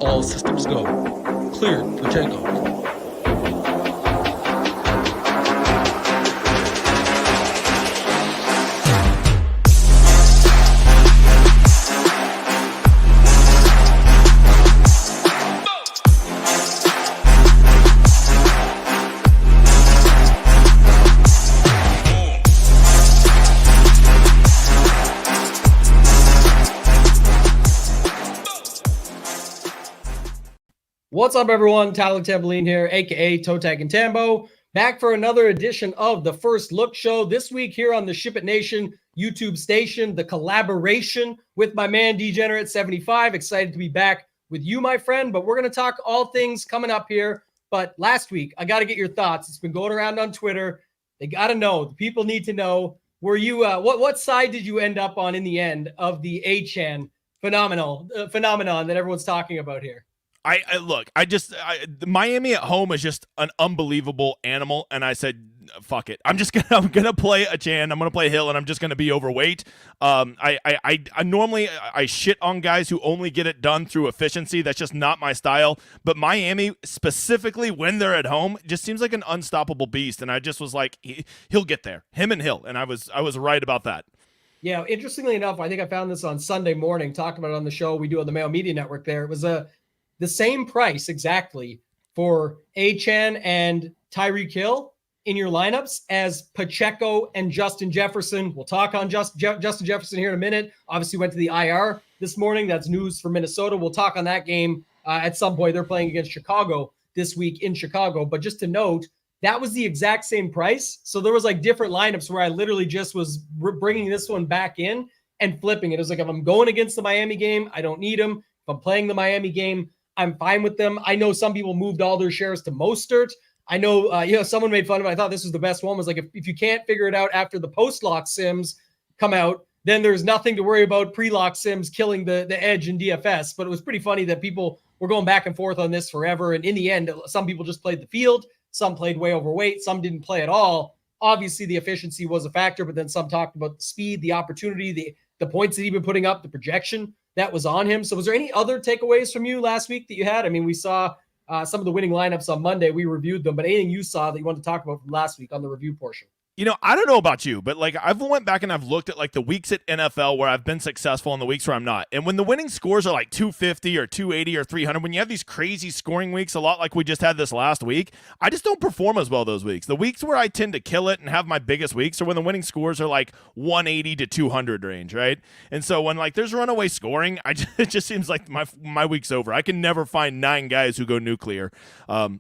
All systems go. Cleared for takeoff. What's up, everyone? Tyler Tamboline here, aka ToeTagginTambo, back for another edition of the First Look Show. This week here on the SHIPIT Nation YouTube station, the collaboration with my man Degenerate75. Excited to be back with you, my friend. But we're going to talk all things coming up here. But last week, I got to get your thoughts. It's been going around on Twitter. They got to know. The people need to know. Were you what side did you end up on in the end of the A-Chan phenomenon that everyone's talking about here? Miami at home is just an unbelievable animal, and I said, fuck it. I'm gonna play a Chan. I'm gonna play Hill, and I'm just gonna be overweight. I normally shit on guys who only get it done through efficiency. That's just not my style. But Miami, specifically when they're at home, just seems like an unstoppable beast, and I just was like, he'll get there. Him and Hill, and I was right about that. Yeah, interestingly enough, I think I found this on Sunday morning. Talked about it on the show we do on the Mayo Media Network. There, it was the same price exactly for A-Chan and Tyreek Hill in your lineups as Pacheco and Justin Jefferson. We'll talk on Justin Jefferson here in a minute. Obviously went to the IR this morning. That's news for Minnesota. We'll talk on that game at some point. They're playing against Chicago this week in Chicago. But just to note, that was the exact same price. So there was like different lineups where I literally just was bringing this one back in and flipping it. It was like, if I'm going against the Miami game, I don't need him. If I'm playing the Miami game, I'm fine with them. I know some people moved all their shares to Mostert. I know, someone made fun of it. I thought this was the best one. Was like, if you can't figure it out after the post-lock sims come out, then there's nothing to worry about pre-lock sims killing the edge in DFS. But it was pretty funny that people were going back and forth on this forever. And in the end, some people just played the field. Some played way overweight. Some didn't play at all. Obviously, the efficiency was a factor, but then some talked about the speed, the opportunity, the points that he'd been putting up, the projection that was on him. So was there any other takeaways from you last week that you had? I mean, we saw some of the winning lineups on Monday. We reviewed them, but anything you saw that you wanted to talk about from last week on the review portion? I don't know about you, but like I've went back and I've looked at like the weeks at NFL where I've been successful and the weeks where I'm not. And when the winning scores are like 250 or 280 or 300, when you have these crazy scoring weeks, a lot like we just had this last week, I just don't perform as well those weeks. The weeks where I tend to kill it and have my biggest weeks are when the winning scores are like 180 to 200 range, right? And so when like there's runaway scoring, it just seems like my week's over. I can never find 9 guys who go nuclear.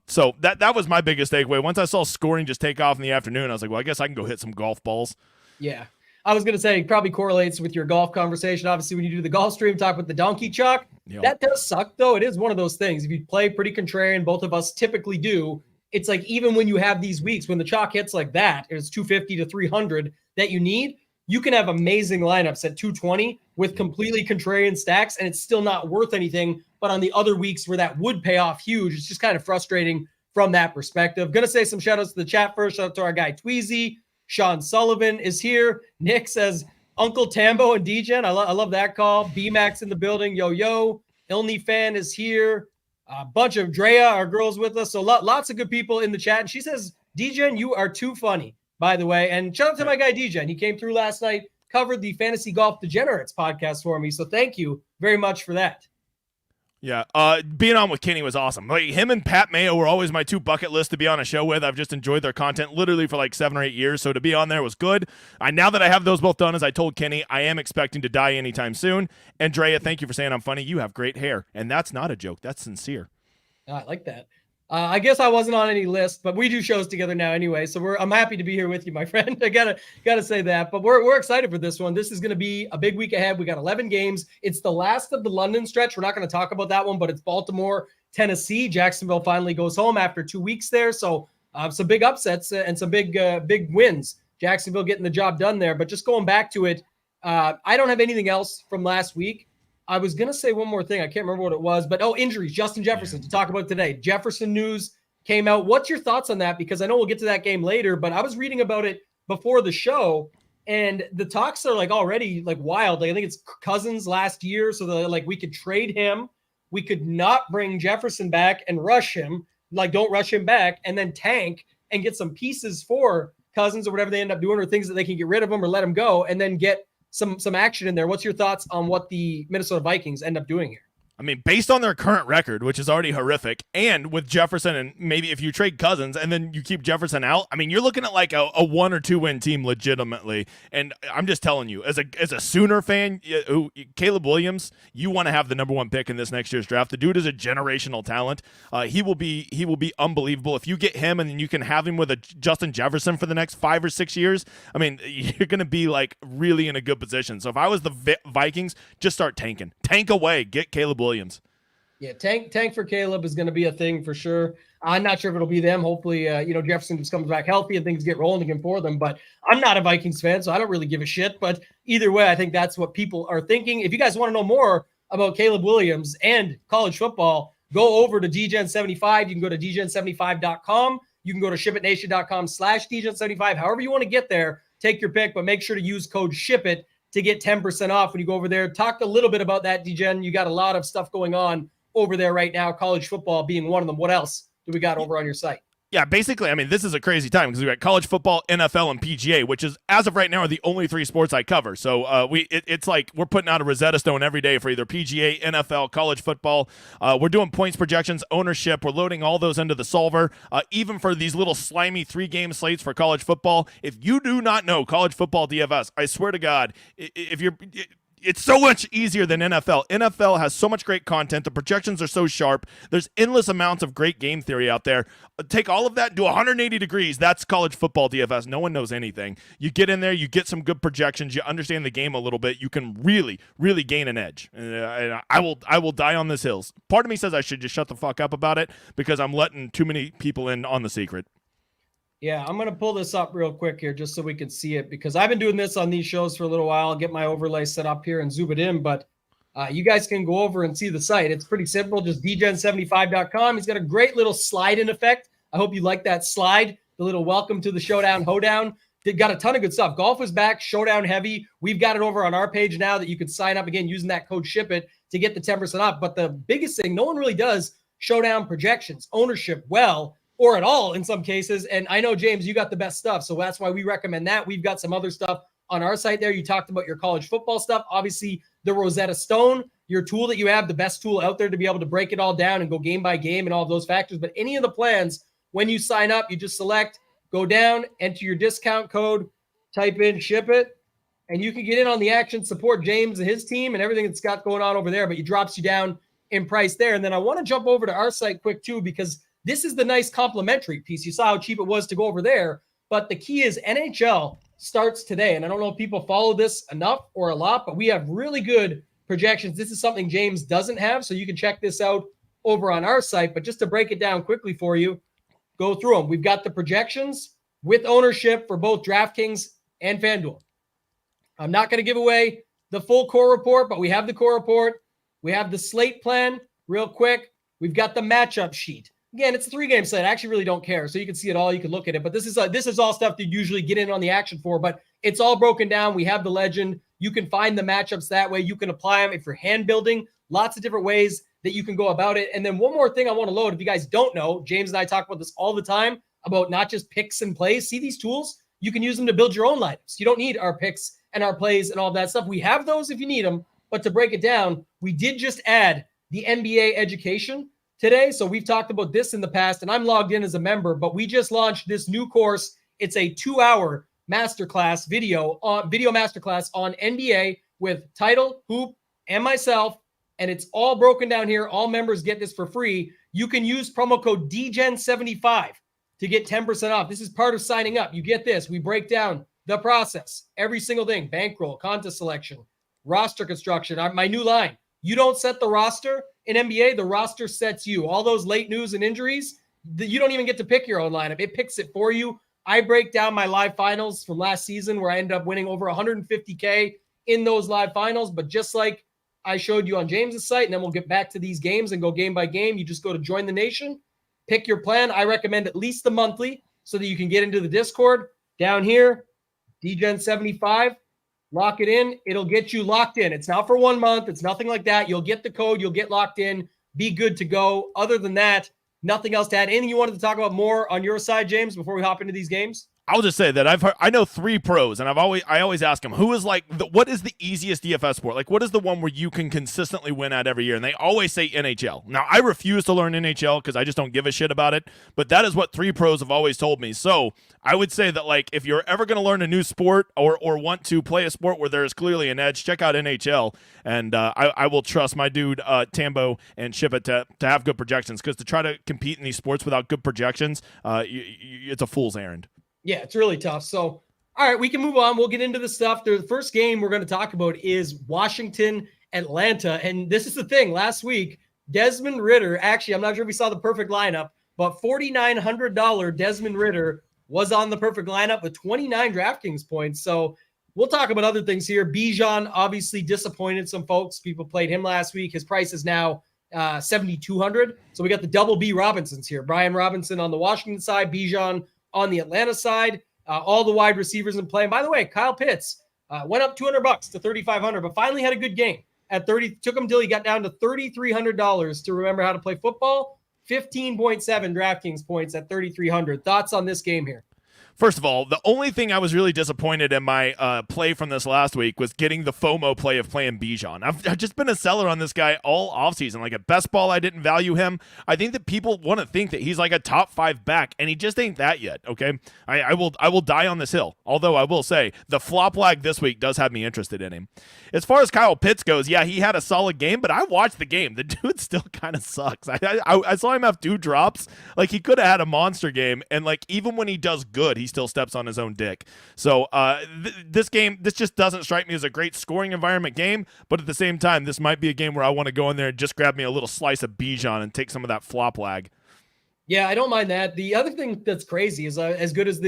So that was my biggest takeaway. Once I saw scoring just take off in the afternoon, I was like, well, I guess I can go hit some golf balls. Yeah. I was going to say, probably correlates with your golf conversation. Obviously, when you do the golf stream, talk with the donkey chalk. Yep. That does suck, though. It is one of those things. If you play pretty contrarian, both of us typically do, it's like even when you have these weeks, when the chalk hits like that, it's 250 to 300 that you need, you can have amazing lineups at 220 with completely contrarian stacks, and it's still not worth anything. But on the other weeks where that would pay off huge, it's just kind of frustrating from that perspective. Going to say some shout outs to the chat first. Shout out to our guy Tweezy. Sean Sullivan is here. Nick says Uncle Tambo and Degen. I love that call. B-Max in the building. Yo. Ilney fan is here. A bunch of Drea, our girls with us. So lots of good people in the chat. And she says, Degen, you are too funny, by the way. And shout out to my guy Degen. He came through last night, covered the Fantasy Golf Degenerates podcast for me. So thank you very much for that. Yeah, being on with Kenny was awesome. Like him and Pat Mayo were always my 2 bucket lists to be on a show with. I've just enjoyed their content literally for like 7 or 8 years, so to be on there was good. Now that I have those both done, as I told Kenny, I am expecting to die anytime soon. And Drea, thank you for saying I'm funny. You have great hair, and that's not a joke. That's sincere. I like that. I guess I wasn't on any list, but we do shows together now anyway. So I'm happy to be here with you, my friend. I gotta say that. But we're excited for this one. This is going to be a big week ahead. We got 11 games. It's the last of the London stretch. We're not going to talk about that one, but it's Baltimore, Tennessee. Jacksonville finally goes home after 2 weeks there. So some big upsets and some big wins. Jacksonville getting the job done there. But just going back to it, I don't have anything else from last week. I was going to say one more thing. I can't remember what it was, but injuries. Justin Jefferson to talk about today. Jefferson news came out. What's your thoughts on that? Because I know we'll get to that game later, but I was reading about it before the show, and the talks are like already like wild. Like I think it's Cousins last year, so like we could trade him we could not bring Jefferson back and rush him, like don't rush him back, and then tank and get some pieces for Cousins or whatever they end up doing, or things that they can get rid of him or let him go, and then get some action in there. What's your thoughts on what the Minnesota Vikings end up doing here? I mean, based on their current record, which is already horrific, and with Jefferson, and maybe if you trade Cousins and then you keep Jefferson out, I mean, you're looking at like a 1 or 2 win team legitimately. And I'm just telling you, as a Sooner fan, Caleb Williams, you want to have the number 1 pick in this next year's draft. The dude is a generational talent. He will be unbelievable. If you get him and then you can have him with a Justin Jefferson for the next 5 or 6 years, I mean, you're going to be like really in a good position. So if I was the Vikings, just start tanking. Tank away. Get Caleb Williams. Yeah, tank for Caleb is going to be a thing for sure. I'm not sure if it'll be them. Hopefully, Jefferson just comes back healthy and things get rolling again for them. But I'm not a Vikings fan, so I don't really give a shit. But either way, I think that's what people are thinking. If you guys want to know more about Caleb Williams and college football, go over to DGen75. You can go to DGen75.com. You can go to ShipItNation.com/DGen75. However you want to get there, take your pick, but make sure to use code SHIPIT to get 10% off when you go over there. Talk a little bit about that, DGen. You got a lot of stuff going on over there right now, college football being one of them. What else do we got over on your site? Yeah, basically, I mean, this is a crazy time because we got college football, NFL, and PGA, which is, as of right now, are the only 3 sports I cover. So it's like we're putting out a Rosetta Stone every day for either PGA, NFL, college football. We're doing points projections, ownership. We're loading all those into the solver. Even for these little slimy 3-game slates for college football, if you do not know college football DFS, I swear to God, it's so much easier than NFL. NFL has so much great content. The projections are so sharp. There's endless amounts of great game theory out there. Take all of that, do 180 degrees. That's college football DFS. No one knows anything. You get in there, you get some good projections, you understand the game a little bit. You can really, really gain an edge. And I will die on this hill. Part of me says I should just shut the fuck up about it because I'm letting too many people in on the secret. Yeah, I'm going to pull this up real quick here just so we can see it because I've been doing this on these shows for a little while. I'll get my overlay set up here and zoom it in, but you guys can go over and see the site. It's pretty simple, just dgen75.com. He's got a great little slide-in effect. I hope you like that slide, the little welcome to the Showdown Hoedown. They got a ton of good stuff. Golf is back, Showdown heavy. We've got it over on our page now that you can sign up again using that code SHIPIT to get the 10% off. But the biggest thing, no one really does Showdown projections, ownership well, or at all in some cases. And I know, James, you got the best stuff. So that's why we recommend that. We've got some other stuff on our site there. You talked about your college football stuff. Obviously, the Rosetta Stone, your tool that you have, the best tool out there to be able to break it all down and go game by game and all of those factors. But any of the plans, when you sign up, you just select, go down, enter your discount code, type in SHIPIT, and you can get in on the action, support James and his team and everything that's got going on over there. But it drops you down in price there. And then I want to jump over to our site quick too, because this is the nice complimentary piece. You saw how cheap it was to go over there, but the key is NHL starts today. And I don't know if people follow this enough or a lot, but we have really good projections. This is something James doesn't have, so you can check this out over on our site. But just to break it down quickly for you, go through them. We've got the projections with ownership for both DraftKings and FanDuel. I'm not going to give away the full core report, but we have the core report. We have the slate plan real quick. We've got the matchup sheet. Again, it's a 3-game slate. I actually really don't care. So you can see it all. You can look at it. But this is all stuff that you usually get in on the action for. But it's all broken down. We have the legend. You can find the matchups that way. You can apply them if you're hand building. Lots of different ways that you can go about it. And then one more thing I want to load. If you guys don't know, James and I talk about this all the time about not just picks and plays. See these tools? You can use them to build your own lineups. You don't need our picks and our plays and all that stuff. We have those if you need them. But to break it down, we did just add the NBA education today. So we've talked about this in the past, and I'm logged in as a member, but we just launched this new course. It's a 2-hour masterclass video masterclass on NBA with title, hoop, and myself. And it's all broken down here. All members get this for free. You can use promo code DGen75 to get 10% off. This is part of signing up. You get this. We break down the process, every single thing, bankroll, contest selection, roster construction, my new line. You don't set the roster in NBA. The roster sets you. All those late news and injuries, you don't even get to pick your own lineup. It picks it for you. I break down my live finals from last season where I ended up winning over $150K in those live finals. But just like I showed you on James's site, and then we'll get back to these games and go game by game. You just go to Join the Nation, pick your plan. I recommend at least the monthly so that you can get into the Discord. Down here, DGen75. Lock it in. It'll get you locked in. It's not for 1 month. It's nothing like that. You'll get the code. You'll get locked in. be good to go. Other than that, nothing else to add. Anything you wanted to talk about more on your side, James, before we hop into these games? I'll just say that I know 3 pros, and I always ask them, who is what is the easiest DFS sport? Like, what is the one where you can consistently win at every year? And they always say NHL. Now, I refuse to learn NHL because I just don't give a shit about it, but that is what 3 pros have always told me. So I would say that, like, if you're ever going to learn a new sport or want to play a sport where there is clearly an edge, check out NHL, and I will trust my dude Tambo and SHIPIT to have good projections, because to try to compete in these sports without good projections, it's a fool's errand. Yeah, it's really tough. So, all right, we can move on. We'll get into the stuff. The first game we're going to talk about is Washington, Atlanta. And this is the thing. Last week, Desmond Ridder, actually, I'm not sure if we saw the perfect lineup, but $4,900 Desmond Ridder was on the perfect lineup with 29 DraftKings points. So we'll talk about other things here. Bijan obviously disappointed some folks. People played him last week. His price is now $7,200. So we got the double B Robinsons here. Brian Robinson on the Washington side, Bijan on the Atlanta side, all the wide receivers in play. And by the way, Kyle Pitts went up $200 to $3,500, but finally had a good game at 30. Took him till he got down to $3,300 to remember how to play football. 15.7 DraftKings points at 3,300. Thoughts on this game here? First of all, the only thing I was really disappointed in my play from this last week was getting the FOMO play of playing Bijan. I've just been a seller on this guy all offseason. Like, at best ball, I didn't value him. I think that people want to think that he's like a top 5 back, and he just ain't that yet, okay? I will die on this hill, although I will say the flop lag this week does have me interested in him. As far as Kyle Pitts goes, yeah, he had a solid game, but I watched the game. The dude still kind of sucks. I saw him have 2 drops. Like, he could have had a monster game, and, like, even when he does good, he still steps on his own dick. So this just doesn't strike me as a great scoring environment game, but at the same time, this might be a game where I want to go in there and just grab me a little slice of Bijan and take some of that flop lag. Yeah, I don't mind that. The other thing that's crazy is as good as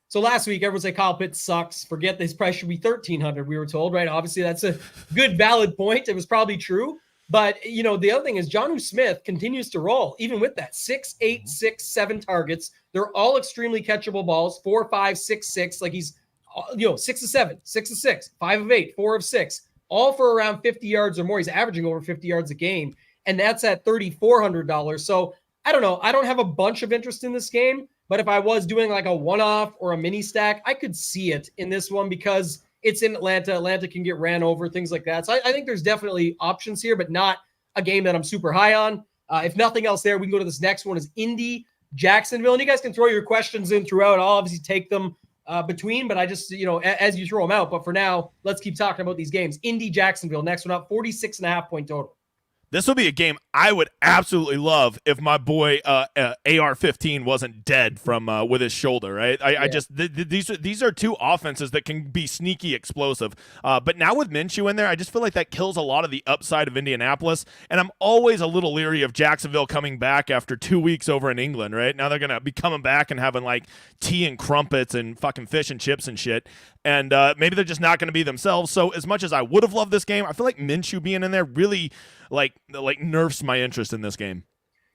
so last week, everyone said Kyle Pitts sucks. Forget this price should be $1,300, we were told, right? Obviously, that's a good, valid point. It was probably true. But, the other thing is Jonnu Smith continues to roll, even with that 6, 8, 6, 7 targets. They're all extremely catchable balls, 4, 5, 6, 6. Like, he's, 6 of 7, 6 of 6, 5 of 8, 4 of 6, all for around 50 yards or more. He's averaging over 50 yards a game, and that's at $3,400. So I don't know. I don't have a bunch of interest in this game, but if I was doing like a one-off or a mini stack, I could see it in this one because it's in Atlanta. Atlanta can get ran over, things like that. So I think there's definitely options here, but not a game that I'm super high on. If nothing else there, we can go to this next one is Indy, Jacksonville. And you guys can throw your questions in throughout. I'll obviously take them between, but I just, as you throw them out. But for now, let's keep talking about these games. Indy, Jacksonville, next one up, 46.5 point total. This will be a game I would absolutely love if my boy AR-15 wasn't dead from with his shoulder, right? These are 2 offenses that can be sneaky explosive. But now with Minshew in there, I just feel like that kills a lot of the upside of Indianapolis. And I'm always a little leery of Jacksonville coming back after 2 weeks over in England, right? Now they're going to be coming back and having like tea and crumpets and fucking fish and chips and shit. And maybe they're just not going to be themselves. So as much as I would have loved this game, I feel like Minshew being in there really like nerfs my interest in this game.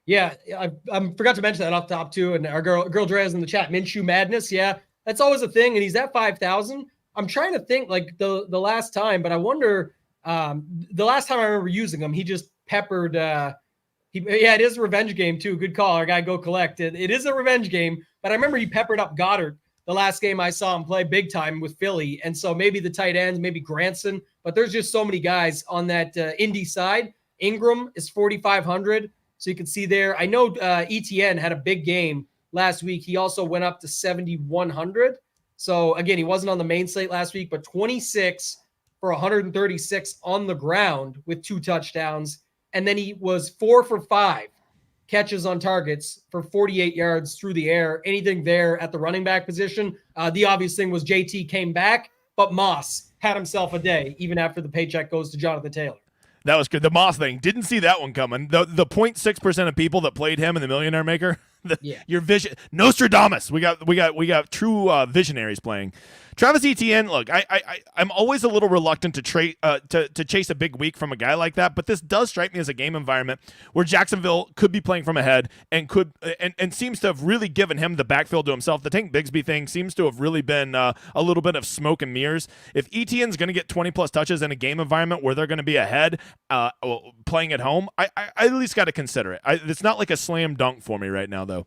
Yeah, I forgot to mention that off top too. And our girl Dre is in the chat. Minshew madness, yeah, that's always a thing. And he's at 5,000. I'm trying to think like the last time, but I wonder the last time I remember using him, he just peppered. It is a revenge game too. Good call, our guy Go Collect. It is a revenge game, but I remember he peppered up Goddard the last game I saw him play big time with Philly, and so maybe the tight ends, maybe Granson, but there's just so many guys on that Indy side. Ingram is 4,500. So you can see there. I know ETN had a big game last week. He also went up to 7,100. So again, he wasn't on the main slate last week, but 26 for 136 on the ground with 2 touchdowns. And then he was 4 for 5 catches on targets for 48 yards through the air. Anything there at the running back position? The obvious thing was JT came back, but Moss had himself a day, even after the paycheck goes to Jonathan Taylor. That was good. The Moss thing. Didn't see that one coming. The 0.6% of people that played him in the Millionaire Maker, Yeah. Your vision, Nostradamus. We got true visionaries playing. Travis Etienne, look, I'm always a little reluctant to chase a big week from a guy like that, but this does strike me as a game environment where Jacksonville could be playing from ahead and seems to have really given him the backfield to himself. The Tank Bigsby thing seems to have really been a little bit of smoke and mirrors. If Etienne's going to get 20 plus touches in a game environment where they're going to be ahead playing at home, I at least got to consider it. It's not like a slam dunk for me right now, though.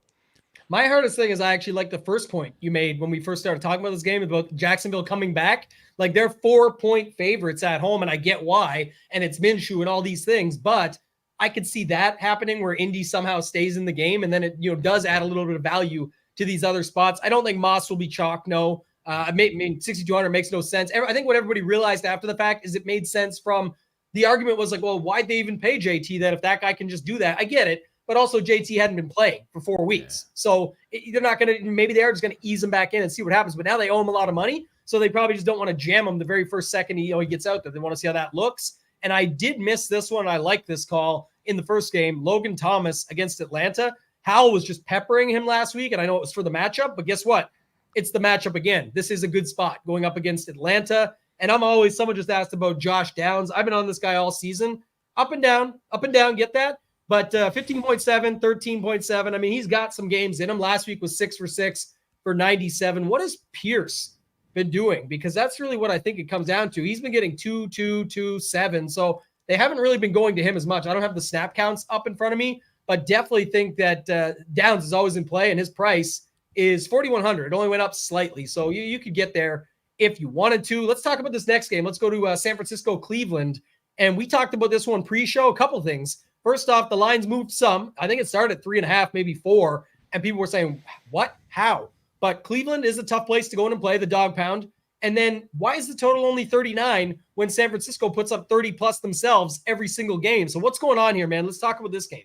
My hardest thing is I actually like the first point you made when we first started talking about this game about Jacksonville coming back. Like they're 4-point favorites at home, and I get why, and it's Minshew and all these things, but I could see that happening where Indy somehow stays in the game, and then it does add a little bit of value to these other spots. I don't think Moss will be chalk. No, I mean 6,200 makes no sense. I think what everybody realized after the fact is it made sense from the argument was like, well, why'd they even pay JT that if that guy can just do that? I get it. But also JT hadn't been playing for 4 weeks. So they're not going to, maybe they are just going to ease him back in and see what happens. But now they owe him a lot of money. So they probably just don't want to jam him the very first second he gets out there. They want to see how that looks. And I did miss this one. I like this call in the first game. Logan Thomas against Atlanta. Howell was just peppering him last week. And I know it was for the matchup, but guess what? It's the matchup again. This is a good spot going up against Atlanta. And someone just asked about Josh Downs. I've been on this guy all season. Up and down, get that? But 15.7, 13.7. I mean, he's got some games in him. Last week was 6 for 6 for 97. What has Pierce been doing? Because that's really what I think it comes down to. He's been getting 2, 2, 2, 7. So they haven't really been going to him as much. I don't have the snap counts up in front of me, but definitely think that Downs is always in play, and his price is 4,100. It only went up slightly. So you could get there if you wanted to. Let's talk about this next game. Let's go to San Francisco, Cleveland. And we talked about this one pre-show, a couple things. First off, the lines moved some. I think it started at 3.5, maybe 4. And people were saying, what? How? But Cleveland is a tough place to go in and play the dog pound. And then why is the total only 39 when San Francisco puts up 30 plus themselves every single game? So what's going on here, man? Let's talk about this game.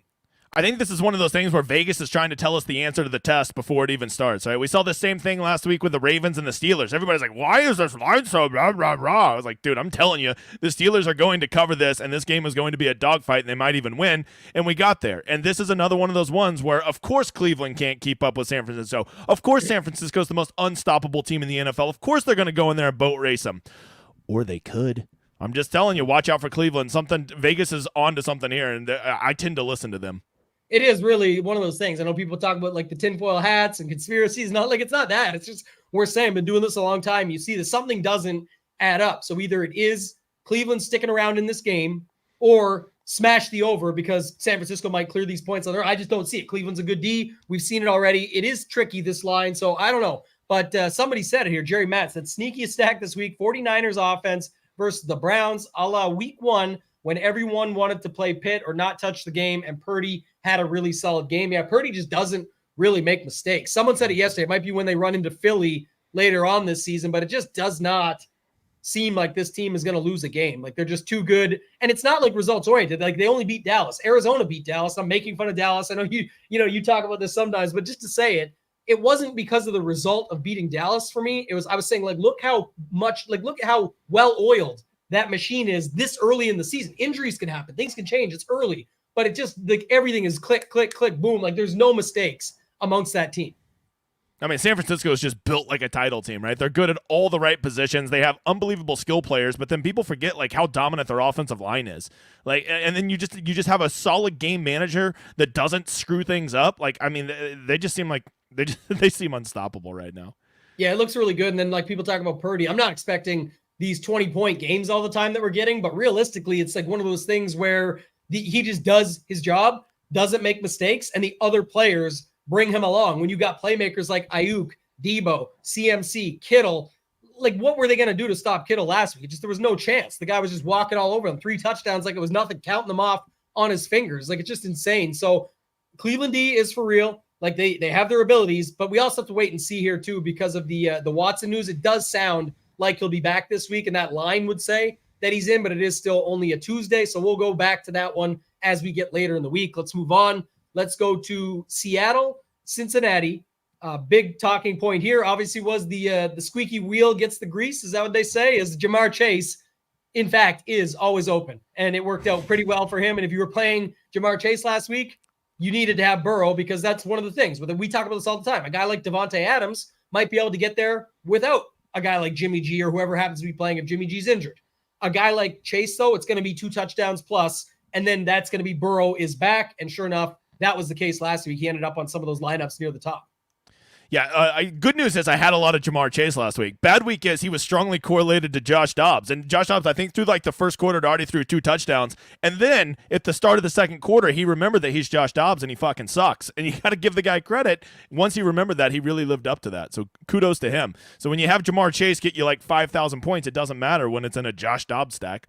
I think this is one of those things where Vegas is trying to tell us the answer to the test before it even starts, right? We saw the same thing last week with the Ravens and the Steelers. Everybody's like, why is this line so rah, rah, rah? I was like, dude, I'm telling you, the Steelers are going to cover this, and this game is going to be a dogfight, and they might even win, and we got there. And this is another one of those ones where, of course, Cleveland can't keep up with San Francisco. Of course, San Francisco is the most unstoppable team in the NFL. Of course, they're going to go in there and boat race them. Or they could. I'm just telling you, watch out for Cleveland. Vegas is on to something here, and I tend to listen to them. It is really one of those things. I know people talk about like the tinfoil hats and conspiracies. Not like it's not that. It's just we're saying been doing this a long time. You see that something doesn't add up. So either it is Cleveland sticking around in this game or smash the over because San Francisco might clear these points on there. I just don't see it. Cleveland's a good D. We've seen it already. It is tricky, this line. So I don't know. But somebody said it here. Jerry Matt said sneakiest stack this week, 49ers offense versus the Browns a la week 1 when everyone wanted to play Pitt or not touch the game and Purdy had a really solid game. Yeah, Purdy just doesn't really make mistakes. Someone said it yesterday. It might be when they run into Philly later on this season, but it just does not seem like this team is going to lose a game. Like they're just too good. And it's not like results oriented. Like they only beat Dallas. Arizona beat Dallas. I'm making fun of Dallas. I know you talk about this sometimes, but just to say it, it wasn't because of the result of beating Dallas for me. I was saying like, look how well oiled that machine is this early in the season. Injuries can happen. Things can change. It's early. But it just like everything is click, click, click, boom. Like there's no mistakes amongst that team. I mean, San Francisco is just built like a title team, right? They're good at all the right positions. They have unbelievable skill players, but then people forget like how dominant their offensive line is. Like, and then you just have a solid game manager that doesn't screw things up. Like, I mean, they just seem like they seem unstoppable right now. Yeah, it looks really good. And then like people talk about Purdy, I'm not expecting these 20-point games all the time that we're getting, but realistically, it's like one of those things where he just does his job, doesn't make mistakes, and the other players bring him along. When you got playmakers like Ayuk, Debo, CMC, Kittle, like what were they going to do to stop Kittle last week? There was no chance. The guy was just walking all over them. 3 touchdowns like it was nothing, counting them off on his fingers. Like it's just insane. So Cleveland D is for real. Like they have their abilities, but we also have to wait and see here too because of the Watson news. It does sound like he'll be back this week, and that line would say that he's in, but it is still only a Tuesday. So we'll go back to that one as we get later in the week. Let's move on. Let's go to Seattle, Cincinnati. Big talking point here obviously was the squeaky wheel gets the grease. Is that what they say? Is Jamar Chase, in fact, is always open. And it worked out pretty well for him. And if you were playing Jamar Chase last week, you needed to have Burrow because that's one of the things. But we talk about this all the time. A guy like Devontae Adams might be able to get there without a guy like Jimmy G or whoever happens to be playing if Jimmy G's injured. A guy like Chase, though, it's going to be 2 touchdowns plus, and then that's going to be Burrow is back. And sure enough, that was the case last week. He ended up on some of those lineups near the top. Yeah, good news is I had a lot of Jamar Chase last week. Bad week is he was strongly correlated to Josh Dobbs. And Josh Dobbs, I think, through like the first quarter, already threw 2 touchdowns. And then at the start of the second quarter, he remembered that he's Josh Dobbs and he fucking sucks. And you got to give the guy credit. Once he remembered that, he really lived up to that. So kudos to him. So when you have Jamar Chase get you like 5,000 points, it doesn't matter when it's in a Josh Dobbs stack.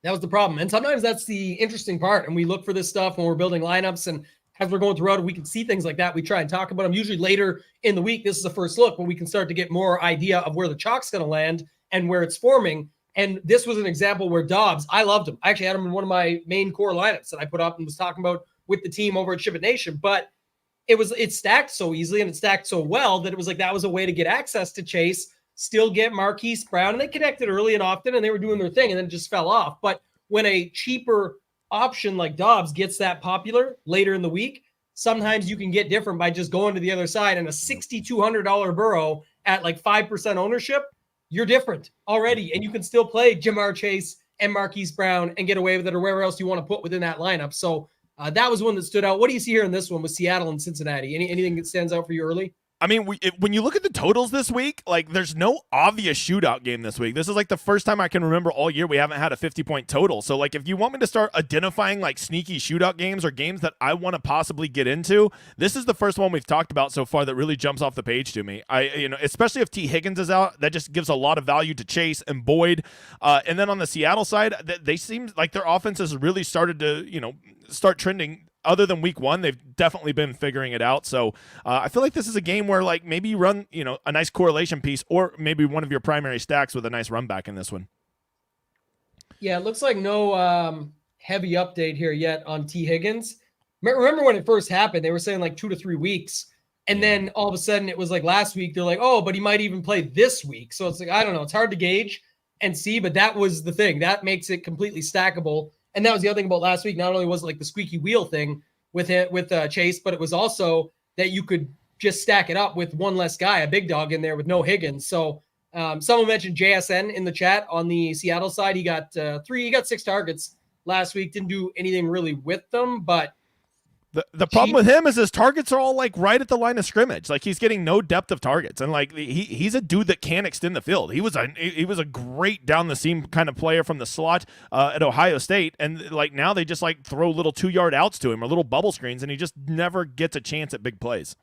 That was the problem. And sometimes that's the interesting part. And we look for this stuff when we're building lineups, and as we're going throughout it, we can see things like that. We try and talk about them. Usually later in the week, this is the first look when we can start to get more idea of where the chalk's going to land and where it's forming. And this was an example where Dobbs, I loved him. I actually had him in one of my main core lineups that I put up and was talking about with the team over at SHIPIT Nation. But it stacked so easily and it stacked so well that it was like that was a way to get access to Chase, still get Marquise Brown. And they connected early and often, and they were doing their thing, and then it just fell off. But when a cheaper option like Dobbs gets that popular later in the week, sometimes you can get different by just going to the other side, and a $6,200 Burrow at like 5% ownership, you're different already. And you can still play Jamar Chase and Marquise Brown and get away with it, or wherever else you want to put within that lineup. So that was one that stood out. What do you see here in this one with Seattle and Cincinnati? Anything that stands out for you early? I mean, when you look at the totals this week, like there's no obvious shootout game this week. This is like the first time I can remember all year we haven't had a 50-point total. So like if you want me to start identifying like sneaky shootout games or games that I want to possibly get into, this is the first one we've talked about so far that really jumps off the page to me. Especially if T. Higgins is out, that just gives a lot of value to Chase and Boyd. And then on the Seattle side, they seem like their offense has really started to, start trending. Other than week 1, they've definitely been figuring it out. So I feel like this is a game where like maybe you run, a nice correlation piece, or maybe one of your primary stacks with a nice run back in this one. Yeah, it looks like no heavy update here yet on T. Higgins. Remember when it first happened, they were saying like 2 to 3 weeks. And then all of a sudden it was like last week, they're like, oh, but he might even play this week. So it's like, I don't know. It's hard to gauge and see, but that was the thing. That makes it completely stackable. And that was the other thing about last week. Not only was it like the squeaky wheel thing with Chase, but it was also that you could just stack it up with one less guy, a big dog in there with no Higgins. So someone mentioned JSN in the chat on the Seattle side. He got 6 targets last week. Didn't do anything really with them, but the problem with him is his targets are all like right at the line of scrimmage. Like he's getting no depth of targets, and like he's a dude that can extend the field. He was a great down the seam kind of player from the slot at Ohio State, and like now they just like throw little 2-yard outs to him or little bubble screens, and he just never gets a chance at big plays.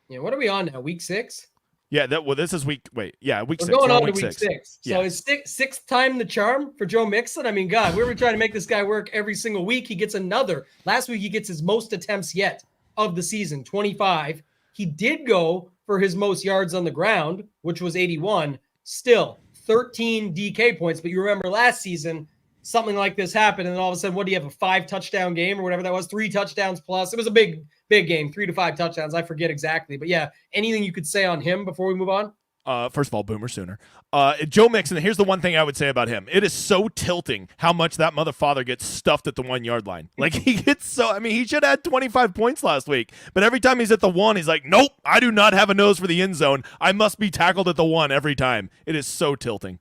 Yeah, what are we on now? Week 6? Yeah, this is week 6. We're going on to week 6. Yeah. So is sixth time the charm for Joe Mixon? I mean, God, we were trying to make this guy work every single week. He gets another. Last week, he gets his most attempts yet of the season, 25. He did go for his most yards on the ground, which was 81. Still, 13 DK points. But you remember last season, something like this happened, and then all of a sudden, what do you have, a 5-touchdown game or whatever that was? 3 touchdowns plus. It was a big game, 3 to 5 touchdowns. I forget exactly. But yeah, anything you could say on him before we move on? First of all, Boomer Sooner. Joe Mixon, here's the one thing I would say about him. It is so tilting how much that motherfather gets stuffed at the 1-yard line. Like he should have had 25 points last week, but every time he's at the 1, he's like, nope, I do not have a nose for the end zone. I must be tackled at the 1 every time. It is so tilting.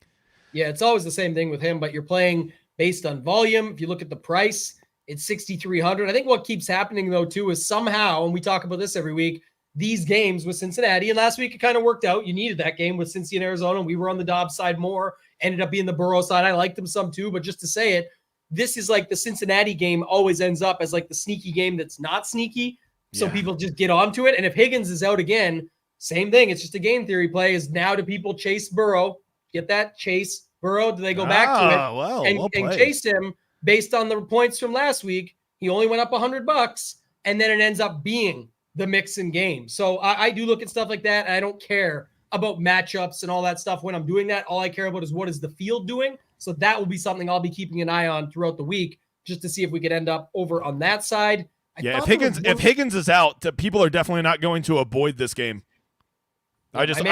Yeah, it's always the same thing with him, but you're playing based on volume. If you look at the price, it's 6,300. I think what keeps happening though too is somehow, and we talk about this every week, these games with Cincinnati, and last week it kind of worked out. You needed that game with Cincy and Arizona. We were on the Dobbs side more, ended up being the Burrow side. I liked them some too, but just to say it, this is like the Cincinnati game always ends up as like the sneaky game that's not sneaky. So people just get onto it. And if Higgins is out again, same thing. It's just a game theory play. Is now do people chase Burrow? Get that? Chase Burrow? Do they go back to it well and chase him based on the points from last week? He only went up $100, and then it ends up being the Mixon game. So I do look at stuff like that, and I don't care about matchups and all that stuff when I'm doing that. All I care about is what is the field doing. So that will be something I'll be keeping an eye on throughout the week just to see if we could end up over on that side. If Higgins is out, people are definitely not going to avoid this game. I just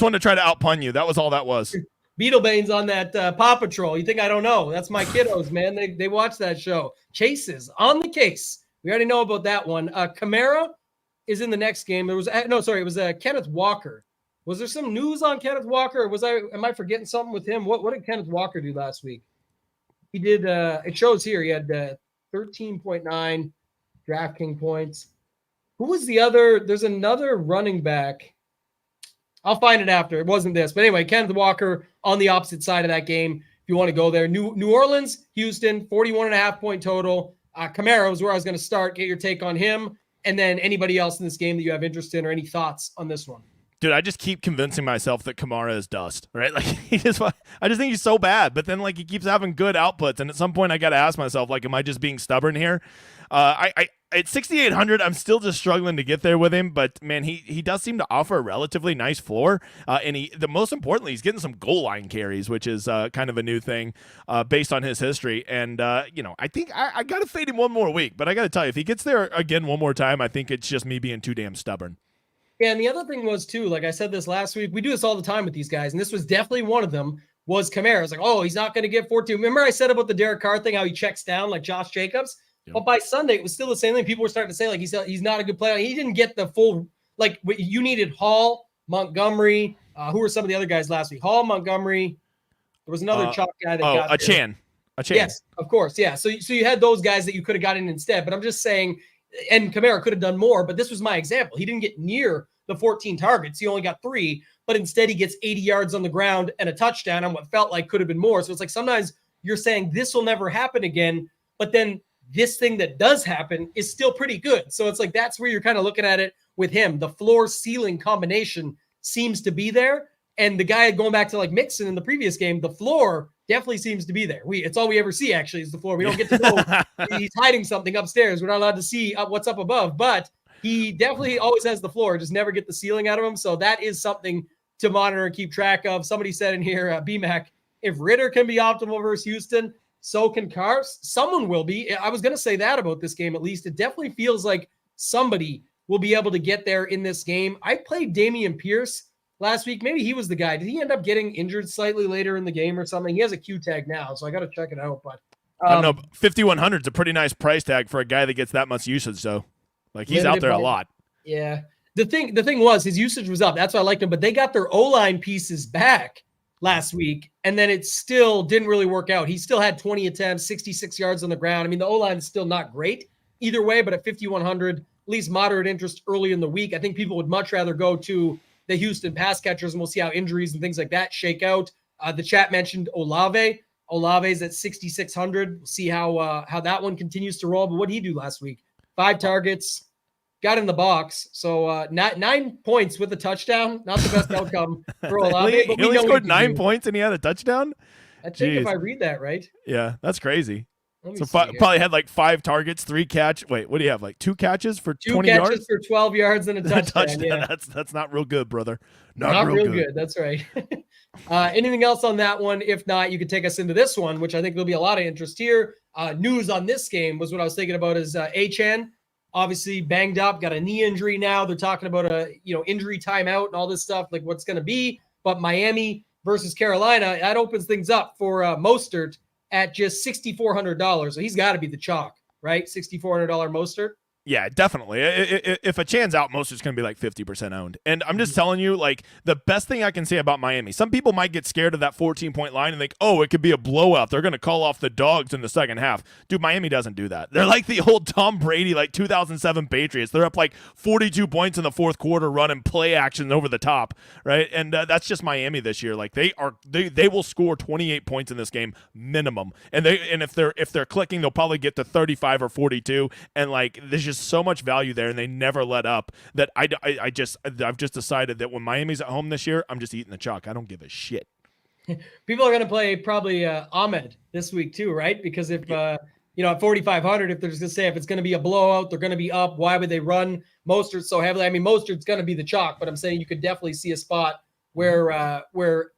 want to try to outpun you. That was all that was. Beetlebane's on that Paw Patrol. You think I don't know? That's my kiddos, man. They watch that show. Chase is on the case We already know about that one. Kamara is in the next game. It was Kenneth Walker. Was there some news on Kenneth Walker? Or am I forgetting something with him? What did Kenneth Walker do last week? He did, it shows here, he had 13.9 DraftKings points. Who was the other? There's another running back. I'll find it after. It wasn't this. But anyway, Kenneth Walker on the opposite side of that game. If you want to go there. New Orleans, Houston, 41.5 point total. Kamara was where I was going to start. Get your take on him. And then anybody else in this game that you have interest in or any thoughts on this one. Dude, I just keep convincing myself that Kamara is dust, right? Like I just think he's so bad, but then like he keeps having good outputs, and at some point I got to ask myself, like, am I just being stubborn here? I at 6,800, I'm still just struggling to get there with him, but man, he does seem to offer a relatively nice floor, and most importantly, he's getting some goal line carries, which is kind of a new thing based on his history. And I think I got to fade him one more week, but I got to tell you, if he gets there again one more time, I think it's just me being too damn stubborn. Yeah, and the other thing was, too, like I said this last week, we do this all the time with these guys, and this was definitely one of them, was Kamara. It's like, oh, he's not going to get 14. Remember I said about the Derek Carr thing, how he checks down like Josh Jacobs? Yep. But by Sunday, it was still the same thing. People were starting to say, like, he's not a good player. He didn't get the full, like, you needed Hall, Montgomery. Who were some of the other guys last week? Hall, Montgomery. There was another chalk guy that got a Chan. Yes, of course, yeah. So you had those guys that you could have gotten instead. But I'm just saying, and Kamara could have done more, but this was my example. He didn't get near the 14 targets. He only got 3, but instead he gets 80 yards on the ground and a touchdown on what felt like could have been more. So it's like sometimes you're saying this will never happen again, but then this thing that does happen is still pretty good. So it's like that's where you're kind of looking at it with him. The floor ceiling combination seems to be there. And the guy going back to like Mixon in the previous game, the floor definitely seems to be there. It's all we ever see actually is the floor. We don't get to know he's hiding something upstairs. We're not allowed to see what's up above, but he definitely always has the floor, just never get the ceiling out of him. So that is something to monitor and keep track of. Somebody said in here, BMAC, if Ritter can be optimal versus Houston, so can Carr. Someone will be. I was going to say that about this game, at least. It definitely feels like somebody will be able to get there in this game. I played Dameon Pierce last week. Maybe he was the guy. Did he end up getting injured slightly later in the game or something? He has a Q tag now, so I got to check it out. But I don't know. 5,100 is a pretty nice price tag for a guy that gets that much usage, though. Like he's out there a lot. Yeah. The thing was his usage was up. That's why I liked him. But they got their O-line pieces back last week, and then it still didn't really work out. He still had 20 attempts, 66 yards on the ground. I mean, the O-line is still not great either way, but at 5,100, at least moderate interest early in the week. I think people would much rather go to the Houston pass catchers, and we'll see how injuries and things like that shake out. The chat mentioned Olave. Olave's at 6,600. We'll see how that one continues to roll. But what did he do last week? 5 targets, got in the box. So 9 points with a touchdown. Not the best outcome for Olave. But he only scored 9 points and he had a touchdown? I think if I read that right. Yeah, that's crazy. So probably had like 5 targets, 3 catch. Wait, what do you have? Like 2 catches for 20 yards? 2 catches for 12 yards and a touchdown. Yeah. That's not real good, brother. Not real good. That's right. Anything else on that one? If not, you could take us into this one, which I think there'll be a lot of interest here. News on this game was what I was thinking about is Achane, obviously banged up, got a knee injury now. They're talking about a injury timeout and all this stuff, like what's going to be. But Miami versus Carolina, that opens things up for Mostert at just $6,400. So he's got to be the chalk, right? $6,400 Mostert. Yeah, definitely. If a Chan's out, most is going to be like 50% owned. And I'm just telling you, like, the best thing I can say about Miami, some people might get scared of that 14-point line and think, oh, it could be a blowout. They're going to call off the dogs in the second half. Dude, Miami doesn't do that. They're like the old Tom Brady, like 2007 Patriots. They're up like 42 points in the fourth quarter running play action over the top, right? And that's just Miami this year. Like, they will score 28 points in this game minimum. And if they're clicking, they'll probably get to 35 or 42. And, like, there's just so much value there, and they never let up. That I've just decided that when Miami's at home this year, I'm just eating the chalk. I don't give a shit. People are going to play probably Ahmed this week too, right? Because if at 4,500, if they're just going to say if it's going to be a blowout, they're going to be up. Why would they run Mostert so heavily? I mean, Mostert's going to be the chalk, but I'm saying you could definitely see a spot where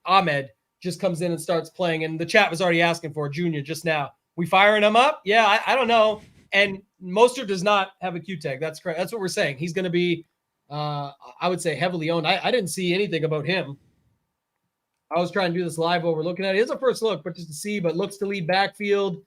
Ahmed just comes in and starts playing. And the chat was already asking for Junior just now. We firing him up? Yeah, I don't know. And Mostert does not have a Q tag. That's correct. That's what we're saying. He's going to be, I would say, heavily owned. I didn't see anything about him. I was trying to do this live while we're looking at it. It's a first look, but just to see, but looks to lead backfield.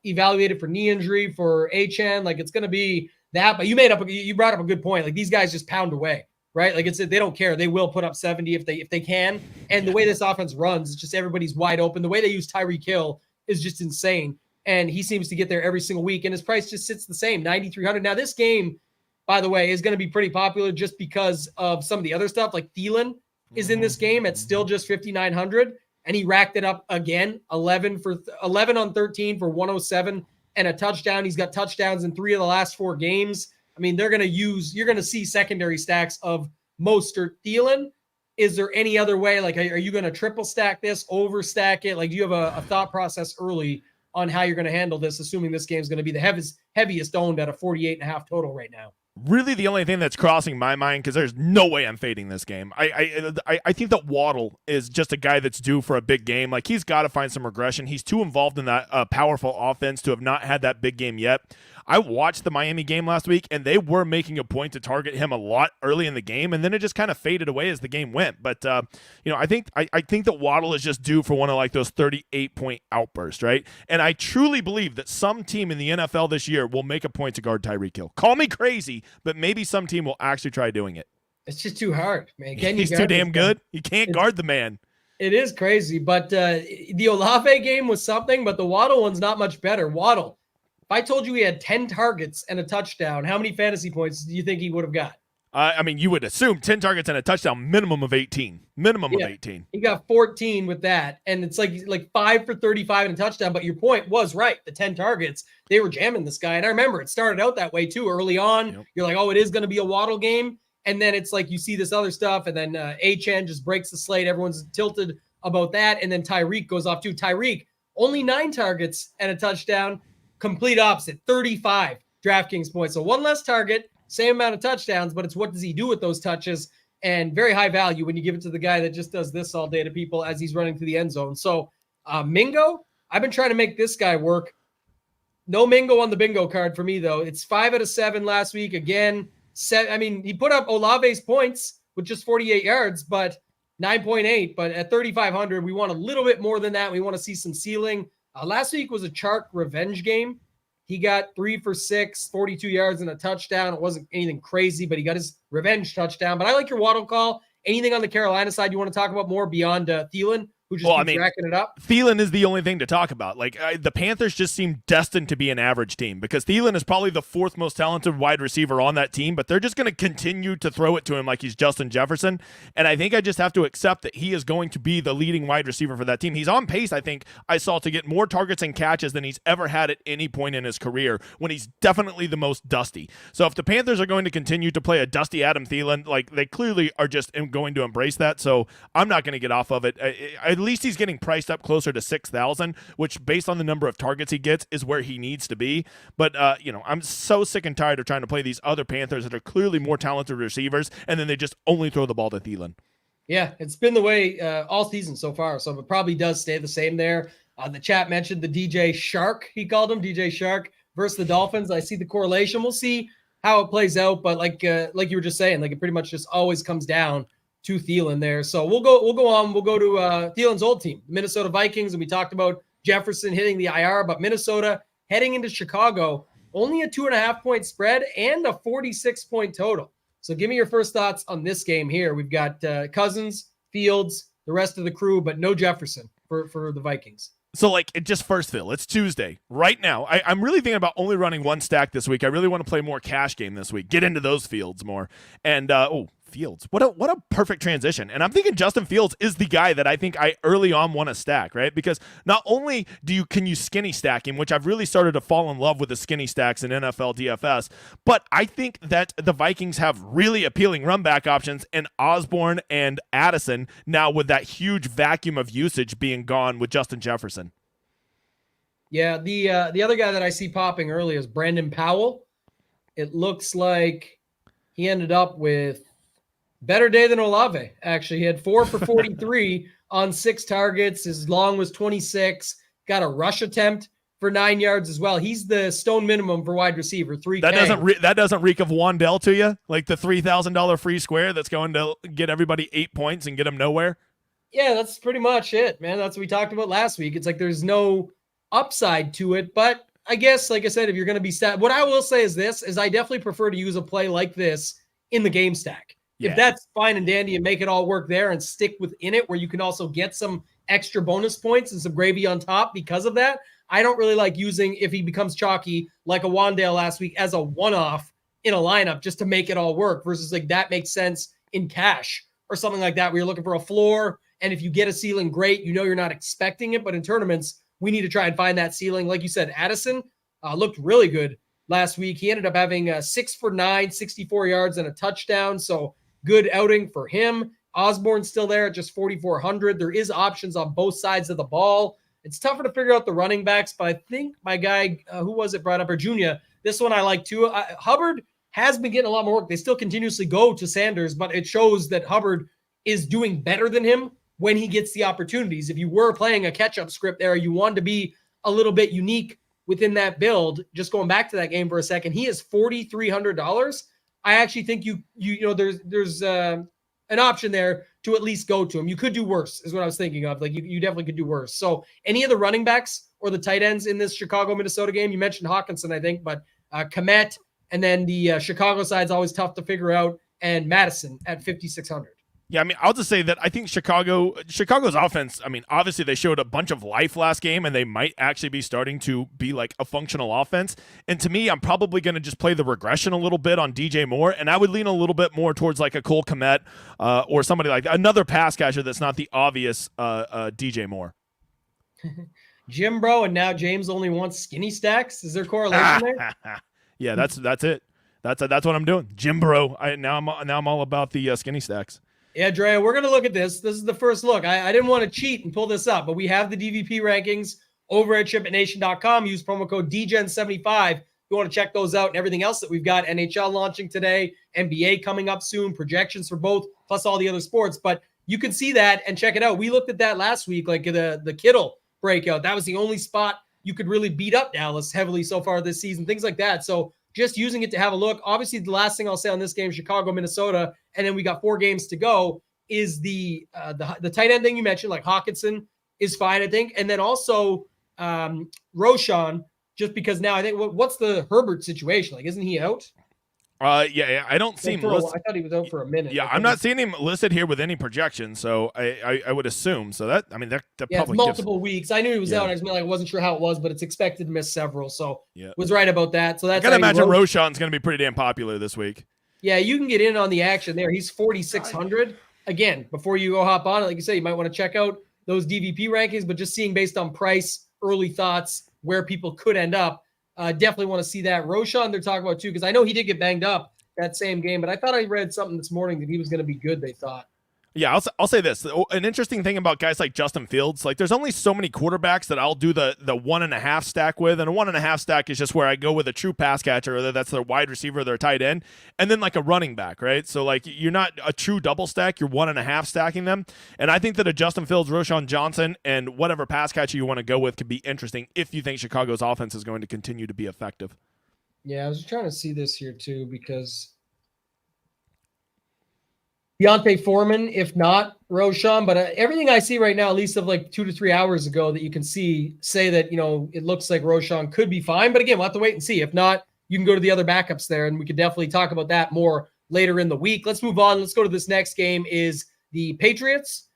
evaluated for knee injury for HN. Like it's going to be that. But you brought up a good point. Like these guys just pound away, right? Like they don't care. They will put up 70 if they can. And the way this offense runs, it's just everybody's wide open. The way they use Tyreek Hill is just insane. And he seems to get there every single week. And his price just sits the same, 9,300. Now this game, by the way, is going to be pretty popular just because of some of the other stuff. Like Thielen is in this game at still just 5,900, and he racked it up again, 11 on 13 for 107 and a touchdown. He's got touchdowns in 3 of the last 4 games. I mean, you're going to see secondary stacks of Mostert, Thielen. Is there any other way? Like, are you going to triple stack this, overstack it? Like, do you have a thought process early on how you're going to handle this, assuming this game is going to be the heaviest owned at a 48.5 total right now? Really, the only thing that's crossing my mind, because there's no way I'm fading this game. I think that Waddle is just a guy that's due for a big game. Like, he's got to find some regression. He's too involved in that powerful offense to have not had that big game yet. I watched the Miami game last week, and they were making a point to target him a lot early in the game, and then it just kind of faded away as the game went. But I think that Waddle is just due for one of like those 38-point outbursts, right? And I truly believe that some team in the NFL this year will make a point to guard Tyreek Hill. Call me crazy, but maybe some team will actually try doing it. It's just too hard, man. He's too damn good. You can't guard the man. It is crazy, but the Olave game was something, but the Waddle one's not much better. Waddle, if I told you he had 10 targets and a touchdown, how many fantasy points do you think he would have got? I mean, you would assume 10 targets and a touchdown, minimum of 18. Minimum of 18. He got 14 with that, and it's like 5 for 35 and a touchdown, but your point was right. The 10 targets, they were jamming this guy, and I remember it started out that way too early on. Yep. You're like, oh, it is going to be a Waddle game, and then it's like you see this other stuff, and then HN just breaks the slate. Everyone's tilted about that, and then Tyreek goes off too. Tyreek, only 9 targets and a touchdown. Complete opposite, 35 DraftKings points. So one less target, same amount of touchdowns, but it's what does he do with those touches? And very high value when you give it to the guy that just does this all day to people as he's running through the end zone. So Mingo, I've been trying to make this guy work. No Mingo on the bingo card for me, though. It's 5 out of 7 last week. Again, he put up Olave's points with just 48 yards, but 9.8. But at 3,500, we want a little bit more than that. We want to see some ceiling. Last week was a Chark revenge game. He got 3 for 6, 42 yards and a touchdown. It wasn't anything crazy, but he got his revenge touchdown. But I like your Waddle call. Anything on the Carolina side you want to talk about more beyond Thielen, who just keeps racking it up? Thielen is the only thing to talk about. Like the Panthers just seem destined to be an average team because Thielen is probably the 4th most talented wide receiver on that team, but they're just going to continue to throw it to him like he's Justin Jefferson. And I think I just have to accept that he is going to be the leading wide receiver for that team. He's on pace, I think, I saw, to get more targets and catches than he's ever had at any point in his career when he's definitely the most dusty. So if the Panthers are going to continue to play a dusty Adam Thielen, like they clearly are just going to embrace that. So I'm not going to get off of it. At least he's getting priced up closer to 6,000, which based on the number of targets he gets is where he needs to be. But, I'm so sick and tired of trying to play these other Panthers that are clearly more talented receivers, and then they just only throw the ball to Thielen. Yeah, it's been the way all season so far, so it probably does stay the same there. The chat mentioned the DJ Shark, he called him, DJ Shark versus the Dolphins. I see the correlation. We'll see how it plays out, but like you were just saying, like it pretty much just always comes down to Thielen there. So we'll go on. We'll go to Thielen's old team, the Minnesota Vikings, and we talked about Jefferson hitting the IR, but Minnesota heading into Chicago, only a 2.5-point spread and a 46-point total. So give me your first thoughts on this game here. We've got Cousins, Fields, the rest of the crew, but no Jefferson for the Vikings. So, it just first fill. It's Tuesday. Right now, I'm really thinking about only running one stack this week. I really want to play more cash game this week. Get into those fields more. And, Fields. What a perfect transition. And I'm thinking Justin Fields is the guy that I think I early on want to stack, right? Because not only can you skinny stack him, which I've really started to fall in love with the skinny stacks in NFL DFS, but I think that the Vikings have really appealing run back options in Osborne and Addison now with that huge vacuum of usage being gone with Justin Jefferson. Yeah, the other guy that I see popping early is Brandon Powell. It looks like he ended up with better day than Olave, actually. He had 4 for 43 on 6 targets. His long was 26. Got a rush attempt for 9 yards as well. He's the stone minimum for wide receiver, 3K. That doesn't reek of Wandell to you? Like the $3,000 free square that's going to get everybody 8 points and get them nowhere? Yeah, that's pretty much it, man. That's what we talked about last week. It's like there's no upside to it. But I guess, like I said, if you're going to be what I will say is this, is I definitely prefer to use a play like this in the game stack. Yeah. If that's fine and dandy and make it all work there and stick within it where you can also get some extra bonus points and some gravy on top because of that, I don't really like using, if he becomes chalky like a Wandale last week, as a one-off in a lineup just to make it all work versus like that makes sense in cash or something like that where you're looking for a floor. And if you get a ceiling, great. You know you're not expecting it, but in tournaments, we need to try and find that ceiling. Like you said, Addison looked really good last week. He ended up having 6 for 9, 64 yards and a touchdown. So good outing for him. Osborne's still there at just 4,400. There is options on both sides of the ball. It's tougher to figure out the running backs, but I think my guy, who was it, brought up, or Junior, this one I like too. Hubbard has been getting a lot more work. They still continuously go to Sanders, but it shows that Hubbard is doing better than him when he gets the opportunities. If you were playing a catch-up script there, you wanted to be a little bit unique within that build. Just going back to that game for a second, he is $4,300. I actually think you know there's an option there to at least go to him. You could do worse, is what I was thinking of. Like you definitely could do worse. So any of the running backs or the tight ends in this Chicago-Minnesota game, you mentioned Hawkinson, I think, but Kmet, and then the Chicago side's always tough to figure out, and Madison at 5,600. Yeah, I mean, I'll just say that I think Chicago's offense, I mean, obviously they showed a bunch of life last game, and they might actually be starting to be like a functional offense. And to me, I'm probably going to just play the regression a little bit on DJ Moore, and I would lean a little bit more towards like a Cole Kmet or somebody like another pass catcher that's not the obvious DJ Moore. Jim, bro, and now James only wants skinny stacks. Is there correlation there? Yeah, that's it. That's what I'm doing. Jim, bro. Now I'm all about the skinny stacks. Yeah, Drea, we're going to look at this. This is the first look. I didn't want to cheat and pull this up, but we have the DVP rankings over at ShipItNation.com. Use promo code DGen75. If you want to check those out and everything else that we've got. NHL launching today, NBA coming up soon, projections for both, plus all the other sports. But you can see that and check it out. We looked at that last week, like the Kittle breakout. That was the only spot you could really beat up Dallas heavily so far this season, things like that. So just using it to have a look. Obviously, the last thing I'll say on this game, Chicago, Minnesota, and then we got 4 games to go, is the tight end thing you mentioned, like Hawkinson is fine, I think. And then also Roshan, just because now I think, what's the Herbert situation? Like, isn't he out? Yeah, I don't see him listed. I thought he was out for a minute. Yeah, I'm not seeing him listed here with any projection, so I would assume. So that, I mean, that probably multiple weeks. I knew he was out. I just mean, like, I wasn't sure how it was, but it's expected to miss several. So was right about that. So that's. I gotta imagine Roshan's going to be pretty damn popular this week. Yeah, you can get in on the action there. He's 4,600. Again, before you go hop on it, like you say, you might want to check out those DVP rankings, but just seeing based on price, early thoughts, where people could end up. Definitely want to see that. Roshan, they're talking about too, because I know he did get banged up that same game, but I thought I read something this morning that he was going to be good, they thought. Yeah, I'll say this. An interesting thing about guys like Justin Fields, like there's only so many quarterbacks that I'll do the 1.5 stack with, and a 1.5 stack is just where I go with a true pass catcher, whether that's their wide receiver or their tight end, and then like a running back, right? So like you're not a true double stack, you're 1.5 stacking them, and I think that a Justin Fields, Roshan Johnson, and whatever pass catcher you want to go with could be interesting if you think Chicago's offense is going to continue to be effective. Yeah, I was trying to see this here too, because Deontay Foreman, if not Roshan, but everything I see right now, at least of like 2 to 3 hours ago that you can see, say that, you know, it looks like Roshan could be fine. But again, we'll have to wait and see. If not, you can go to the other backups there, and we could definitely talk about that more later in the week. Let's move on. Let's go to this next game, is the Patriots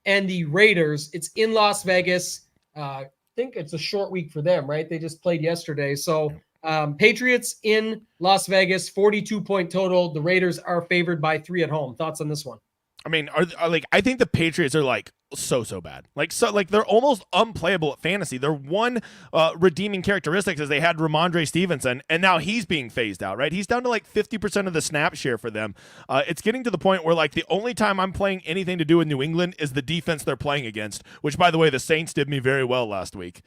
and the Raiders. It's in Las Vegas. I think it's a short week for them, right? They just played yesterday. So Patriots in Las Vegas, 42-point total. The Raiders are favored by 3 at home. Thoughts on this one? I mean, are like, I think the Patriots are like so bad. Like they're almost unplayable at fantasy. Their one redeeming characteristic is they had Ramondre Stevenson, and now he's being phased out, right? He's down to like 50% of the snap share for them. It's getting to the point where like the only time I'm playing anything to do with New England is the defense they're playing against, which, by the way, the Saints did me very well last week.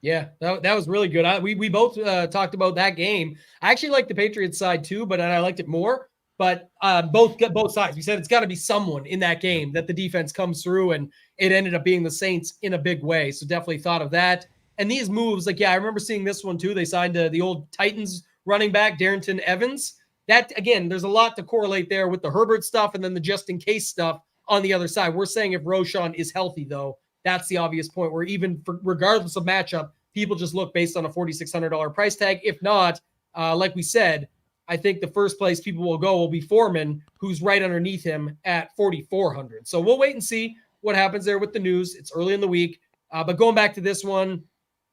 Yeah, that was really good. We both talked about that game. I actually liked the Patriots side too, but I liked it more. But both sides. We said it's got to be someone in that game that the defense comes through, and it ended up being the Saints in a big way. So definitely thought of that. And these moves, like, yeah, I remember seeing this one too. They signed the old Titans running back, Darrington Evans. That, again, there's a lot to correlate there with the Herbert stuff and then the just in case stuff on the other side. We're saying if Roshan is healthy, though, that's the obvious point where even regardless of matchup, people just look based on a $4,600 price tag. If not, like we said, I think the first place people will be Foreman, who's right underneath him at 4,400. So we'll wait and see what happens there with the news. It's early in the week. But going back to this one,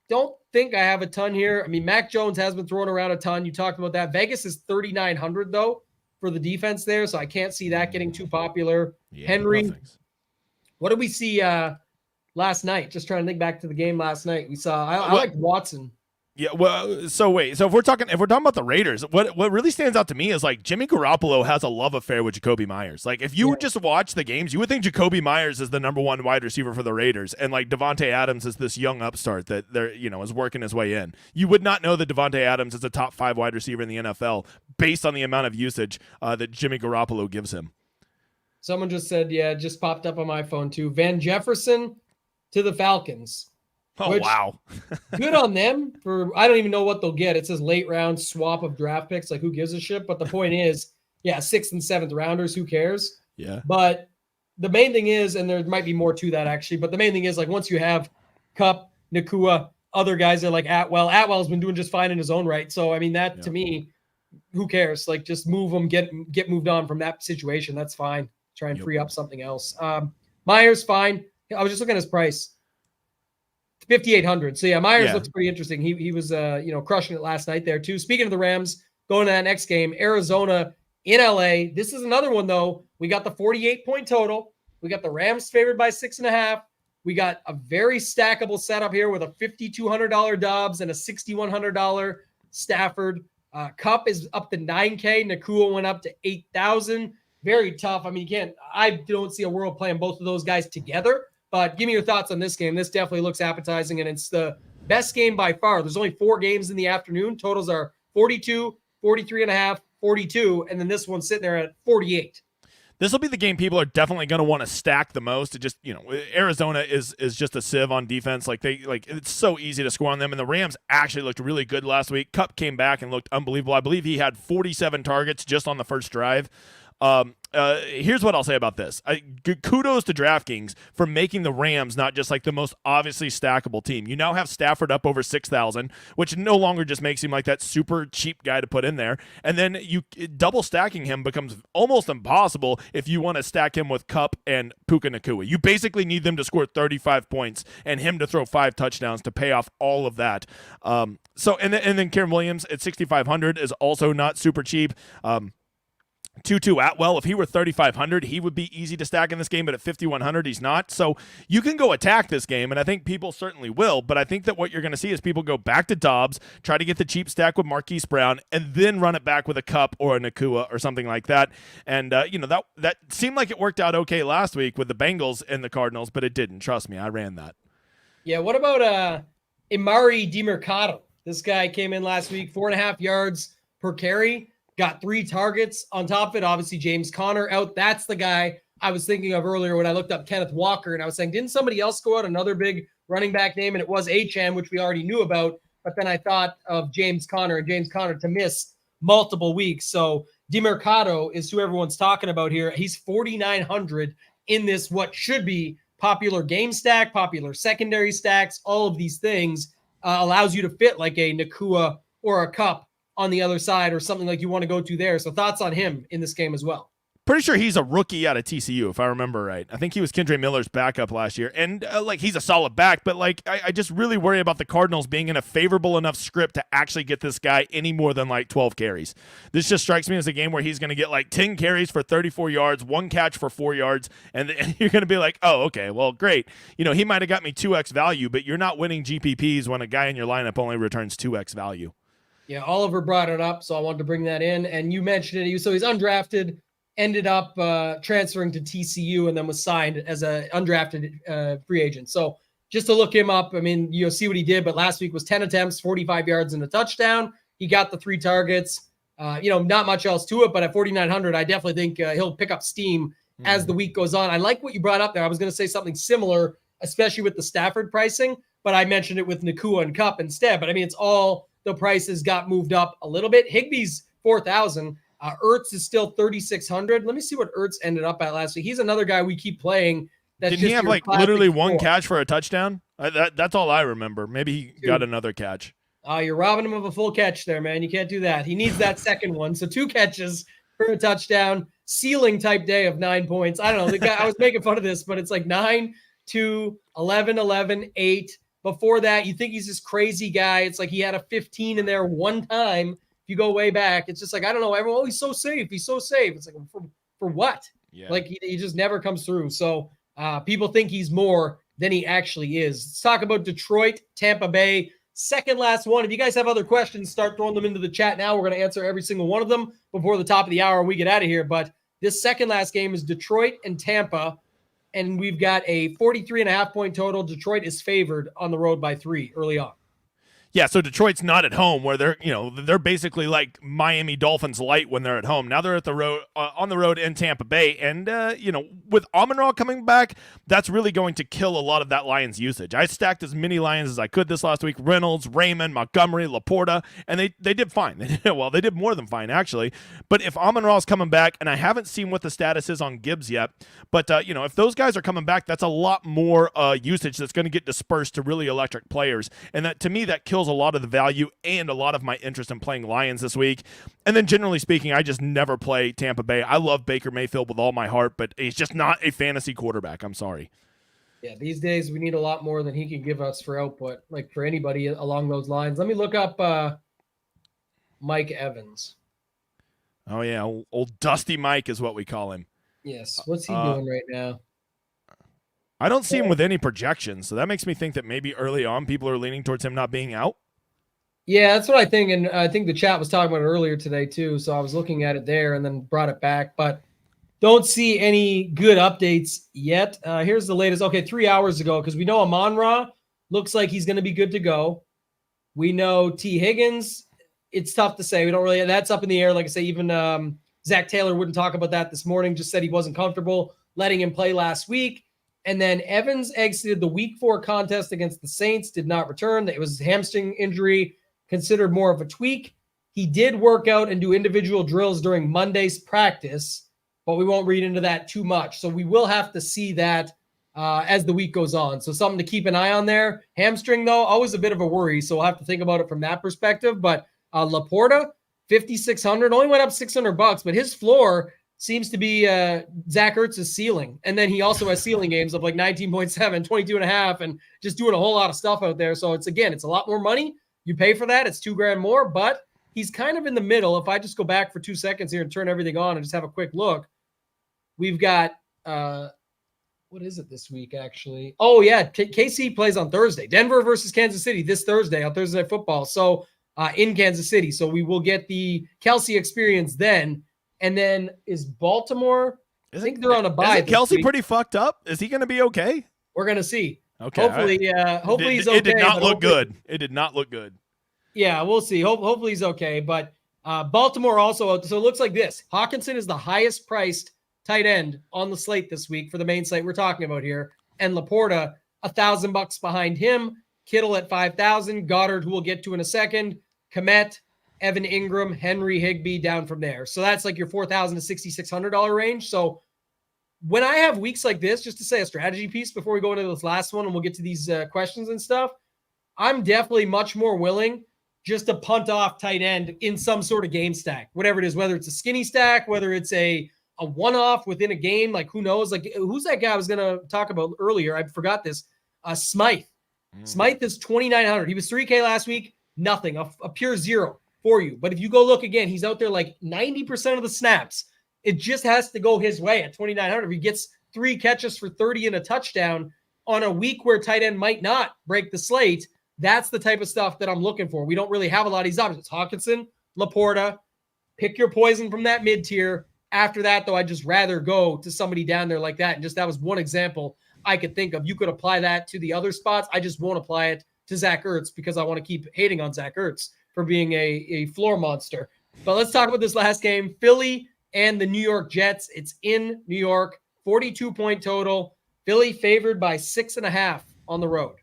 don't think I have a ton here. I mean, Mac Jones has been throwing around a ton. You talked about that. Vegas is 3,900 though for the defense there, so I can't see that getting too popular. Yeah, Henry, no thanks. what did we see last night? Just trying to think back to the game last night. We saw I like Watson. Yeah, well, so if we're talking about the Raiders, what really stands out to me is like Jimmy Garoppolo has a love affair with Jacoby Myers. Like if you just watch the games, you would think Jacoby Myers is the number one wide receiver for the Raiders, and like Devontae Adams is this young upstart that is working his way in. You would not know that Devontae Adams is a top 5 wide receiver in the NFL based on the amount of usage that Jimmy Garoppolo gives him. Someone just said, it just popped up on my phone too. Van Jefferson to the Falcons. Oh, wow. Good on them for, I don't even know what they'll get. It says late round swap of draft picks. Like, who gives a shit? But the point is, 6th and 7th rounders, who cares? Yeah. But the main thing is, and there might be more to that actually, but the main thing is, like, once you have Kupp, Nakua, other guys are like Atwell's been doing just fine in his own right. So, I mean, that to me, who cares? Like, just move them, get moved on from that situation. That's fine. Try and free up something else. Myers, fine. I was just looking at his price. 5,800. So Myers looks pretty interesting. He was crushing it last night there too. Speaking of the Rams, going to that next game, Arizona in LA. This is another one though. We got the 48-point total. We got the Rams favored by 6.5. We got a very stackable setup here with a $5,200 Dobbs and a $6,100 Stafford. Kupp is up to 9K. Nakua went up to 8,000. Very tough. I mean, I don't see a world playing both of those guys together. But give me your thoughts on this game. This definitely looks appetizing, and it's the best game by far. There's only 4 games in the afternoon. Totals are 42, 43.5, 42, and then this one's sitting there at 48. This will be the game people are definitely going to want to stack the most. It just, Arizona is just a sieve on defense. It's so easy to score on them. And the Rams actually looked really good last week. Kupp came back and looked unbelievable. I believe he had 47 targets just on the first drive. Here's what I'll say about this. Kudos to DraftKings for making the Rams not just like the most obviously stackable team. You now have Stafford up over 6,000, which no longer just makes him like that super cheap guy to put in there. And then double stacking him becomes almost impossible if you want to stack him with Kupp and Puka Nakua. You basically need them to score 35 points and him to throw 5 touchdowns to pay off all of that. And then Karen Williams at 6,500 is also not super cheap. Tutu Atwell, if he were 3,500, he would be easy to stack in this game, but at 5,100, he's not. So you can go attack this game, and I think people certainly will, but I think that what you're going to see is people go back to Dobbs, try to get the cheap stack with Marquise Brown, and then run it back with a Kupp or a Nakua or something like that. And, that seemed like it worked out okay last week with the Bengals and the Cardinals, but it didn't. Trust me, I ran that. Yeah, what about Imari DiMercato? This guy came in last week, 4.5 yards per carry. Got 3 targets on top of it. Obviously, James Conner out. That's the guy I was thinking of earlier when I looked up Kenneth Walker. And I was saying, didn't somebody else go out, another big running back name? And it was Achane, which we already knew about. But then I thought of James Conner to miss multiple weeks. So DiMercato is who everyone's talking about here. He's 4,900 in this what should be popular game stack, popular secondary stacks. All of these things allows you to fit like a Nakua or a Kupp on the other side or something like you want to go to there. So thoughts on him in this game as well? Pretty sure he's a rookie out of TCU, if I remember right. I think he was Kendre Miller's backup last year. And, he's a solid back, but, I just really worry about the Cardinals being in a favorable enough script to actually get this guy any more than, 12 carries. This just strikes me as a game where he's going to get, 10 carries for 34 yards, 1 catch for 4 yards, and you're going to be like, oh, okay, well, great. He might have got me 2x value, but you're not winning GPPs when a guy in your lineup only returns 2x value. Yeah, Oliver brought it up, so I wanted to bring that in. And you mentioned it. So he's undrafted, ended up transferring to TCU, and then was signed as an undrafted free agent. So just to look him up, I mean, you'll see what he did. But last week was 10 attempts, 45 yards, and a touchdown. He got the 3 targets. Not much else to it, but at 4,900, I definitely think he'll pick up steam as the week goes on. I like what you brought up there. I was going to say something similar, especially with the Stafford pricing, but I mentioned it with Nakua and Kupp instead. But I mean, it's all the prices got moved up a little bit. Higbee's 4,000. Ertz is still 3,600. Let me see what Ertz ended up at last week. He's another guy we keep playing Did he have like literally one catch for a touchdown? That's all I remember. Maybe he got another catch. You're robbing him of a full catch there, man. You can't do that. He needs that second one. So 2 catches for a touchdown, ceiling type day of 9 points. I don't know. The guy, I was making fun of this, but it's like 9, 2, 11, 11, 8. Before that, you think he's this crazy guy. It's like he had a 15 in there one time. If you go way back, it's just like, I don't know. Everyone, he's so safe. He's so safe. It's like, for what? Yeah. Like he just never comes through. So people think he's more than he actually is. Let's talk about Detroit, Tampa Bay. Second last one. If you guys have other questions, start throwing them into the chat now. We're going to answer every single one of them before the top of the hour and we get out of here. But this second last game is Detroit and Tampa, and we've got a 43.5 point total. Detroit is favored on the road by 3 early on. Yeah, so Detroit's not at home where they're basically like Miami Dolphins light when they're at home. Now they're at the road on the road in Tampa Bay, and with Amon-Ra coming back, that's really going to kill a lot of that Lions usage. I stacked as many Lions as I could this last week: Reynolds, Raymond, Montgomery, Laporta, and they did fine. They did more than fine actually. But if Amon-Ra's coming back, and I haven't seen what the status is on Gibbs yet, but if those guys are coming back, that's a lot more usage that's going to get dispersed to really electric players, and that to me that kills a lot of the value and a lot of my interest in playing Lions this week. And then generally speaking, I just never play Tampa Bay. I love Baker Mayfield with all my heart, but he's just not a fantasy quarterback. I'm sorry. Yeah, these days we need a lot more than he can give us for output, like for anybody along those lines. Let me look up Mike Evans. Oh yeah, old Dusty Mike is what we call him. Yes. What's he doing right now? I don't see him with any projections, so that makes me think that maybe early on people are leaning towards him not being out. Yeah, that's what I think, and I think the chat was talking about it earlier today too, so I was looking at it there and then brought it back, but don't see any good updates yet. Here's the latest. Okay, 3 hours ago, because we know Amon-Ra looks like he's going to be good to go. We know T. Higgins, it's tough to say. We don't really – that's up in the air. Like I say, even Zach Taylor wouldn't talk about that this morning, just said he wasn't comfortable letting him play last week. And then Evans exited the Week 4 contest against the Saints, did not return. It was a hamstring injury, considered more of a tweak. He did work out and do individual drills during Monday's practice, but we won't read into that too much. So we will have to see that as the week goes on. So something to keep an eye on there. Hamstring, though, always a bit of a worry, so we'll have to think about it from that perspective. But Laporta, 5,600, only went up $600, but his floor seems to be Zach Ertz's ceiling. And then he also has ceiling games of like 19.7, 22.5, and just doing a whole lot of stuff out there. So it's a lot more money. You pay for that. It's $2,000 more, but he's kind of in the middle. If I just go back for 2 seconds here and turn everything on and just have a quick look, we've got, what is it this week actually? Oh yeah. KC plays on Thursday, Denver versus Kansas City this Thursday on Thursday Night Football. So in Kansas City. So we will get the Kelsey experience then. And then is Baltimore? I think they're on a bye. Is Kelsey pretty fucked up? Is he going to be okay? We're going to see. Okay. Hopefully he's okay. It did not look good. It did not look good. Yeah, we'll see. Hopefully he's okay. But Baltimore also. So it looks like this. Hawkinson is the highest priced tight end on the slate this week for the main slate we're talking about here. And Laporta, $1,000 behind him. Kittle at 5,000. Goddard, who we'll get to in a second. Kmet, Evan Ingram, Henry Higbee down from there. So that's like your $4,000 to $6,600 range. So when I have weeks like this, just to say a strategy piece before we go into this last one and we'll get to these questions and stuff, I'm definitely much more willing just to punt off tight end in some sort of game stack, whatever it is, whether it's a skinny stack, whether it's a one-off within a game, like who knows? Like who's that guy I was going to talk about earlier? I forgot this. Smythe. Smythe is 2,900. He was 3K last week. Nothing, a pure zero for you. But if you go look again, he's out there like 90% of the snaps. It just has to go his way at 2,900. If he gets 3 catches for 30 and a touchdown on a week where tight end might not break the slate, that's the type of stuff that I'm looking for. We don't really have a lot of these options. Hawkinson, Laporta, pick your poison from that mid-tier. After that, though, I'd just rather go to somebody down there like that. And just that was one example I could think of. You could apply that to the other spots. I just won't apply it to Zach Ertz because I want to keep hating on Zach Ertz for being a floor monster. But let's talk about this last game. Philly and the New York Jets. It's in New York, 42-point total. Philly favored by 6.5 on the road.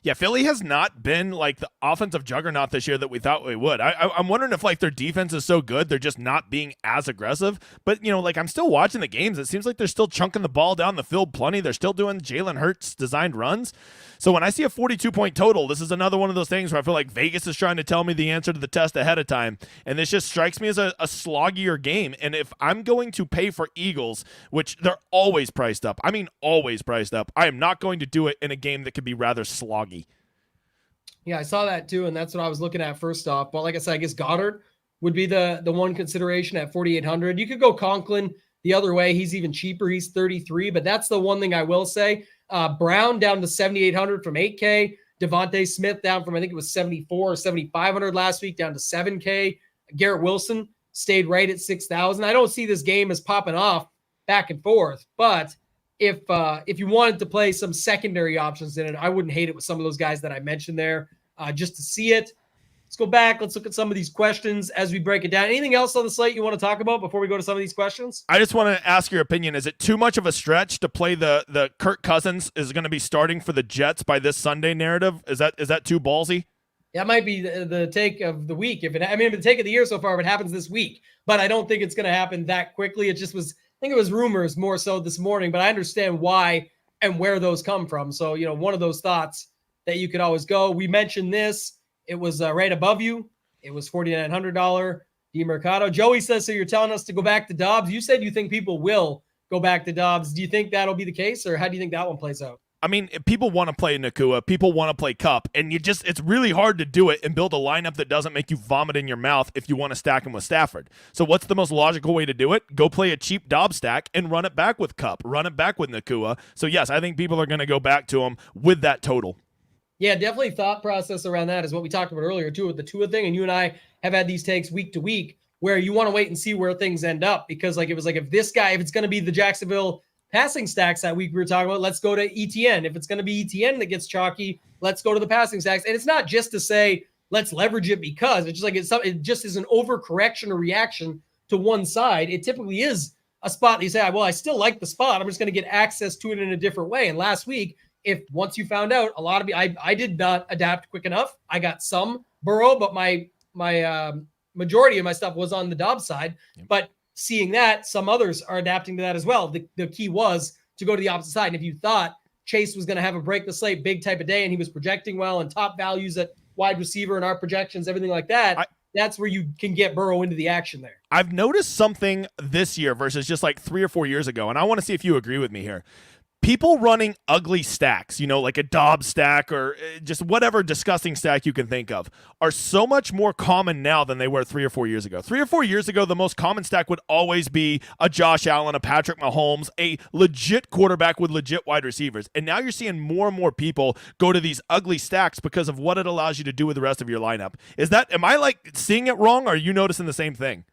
Yeah, Philly has not been like the offensive juggernaut this year that we thought we would. I'm wondering if like their defense is so good, they're just not being as aggressive. But, like I'm still watching the games. It seems like they're still chunking the ball down the field plenty. They're still doing Jalen Hurts designed runs. So when I see a 42-point total, this is another one of those things where I feel like Vegas is trying to tell me the answer to the test ahead of time. And this just strikes me as a sloggier game. And if I'm going to pay for Eagles, which they're always priced up, I mean always priced up, I am not going to do it in a game that could be rather sloggy. Yeah, I saw that too, and that's what I was looking at first off. But like I said, I guess Goddard would be the one consideration at 4,800. You could go Conklin the other way. He's even cheaper. He's 33, but that's the one thing I will say. Brown down to 7,800 from 8K. Devontae Smith down from, I think it was 74 or 7,500 last week, down to 7K. Garrett Wilson stayed right at 6,000. I don't see this game as popping off back and forth, but if you wanted to play some secondary options in it, I wouldn't hate it with some of those guys that I mentioned there, just to see it. Let's go back. Let's look at some of these questions as we break it down. Anything else on the slate you want to talk about before we go to some of these questions? I just want to ask your opinion. Is it too much of a stretch to play the Kirk Cousins is going to be starting for the Jets by this Sunday narrative? Is that too ballsy? That might be the take of the week. The take of the year so far, if it happens this week. But I don't think it's going to happen that quickly. It just was, I think it was rumors more so this morning, but I understand why and where those come from. So, one of those thoughts that you could always go. We mentioned this. It was right above you. It was $4,900 DeMercado. Joey says, so you're telling us to go back to Dobbs. You said you think people will go back to Dobbs. Do you think that'll be the case, or how do you think that one plays out? I mean, people want to play Nakua. People want to play Kupp. And it's really hard to do it and build a lineup that doesn't make you vomit in your mouth if you want to stack him with Stafford. So what's the most logical way to do it? Go play a cheap Dobbs stack and run it back with Kupp. Run it back with Nakua. So, yes, I think people are going to go back to him with that total. Yeah, definitely thought process around that is what we talked about earlier, too, with the Tua thing. And you and I have had these takes week to week where you want to wait and see where things end up. Because, it was like if it's going to be the Jacksonville passing stacks that week we were talking about, let's go to ETN. If it's going to be ETN that gets chalky, let's go to the passing stacks. And it's not just to say, let's leverage it because it's just it just is an overcorrection or reaction to one side. It typically is a spot that you say, well, I still like the spot. I'm just going to get access to it in a different way. And last week, once you found out, a lot of I did not adapt quick enough. I got some Burrow, but my majority of my stuff was on the Dobbs side. Yep. But seeing that, some others are adapting to that as well. The key was to go to the opposite side. And if you thought Chase was going to have a break the slate big type of day and he was projecting well and top values at wide receiver and our projections, everything like that, that's where you can get Burrow into the action there. I've noticed something this year versus just like 3 or 4 years ago, and I want to see if you agree with me here. People running ugly stacks, like a Dobbs stack or just whatever disgusting stack you can think of, are so much more common now than they were 3 or 4 years ago. 3 or 4 years ago, the most common stack would always be a Josh Allen, a Patrick Mahomes, a legit quarterback with legit wide receivers. And now you're seeing more and more people go to these ugly stacks because of what it allows you to do with the rest of your lineup. Am I seeing it wrong, or are you noticing the same thing?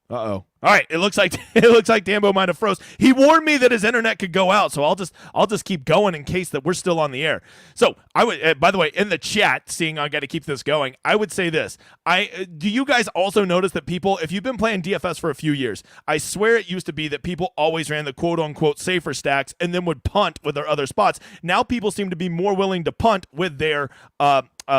Uh-oh. All right, it looks like Tambo might have froze. He warned me that his internet could go out, so I'll just keep going in case that we're still on the air. So I would, by the way, in the chat, seeing I got to keep this going, I would say this: do you guys also notice that people, if you've been playing DFS for a few years, I swear it used to be that people always ran the quote unquote safer stacks and then would punt with their other spots. Now people seem to be more willing to punt with their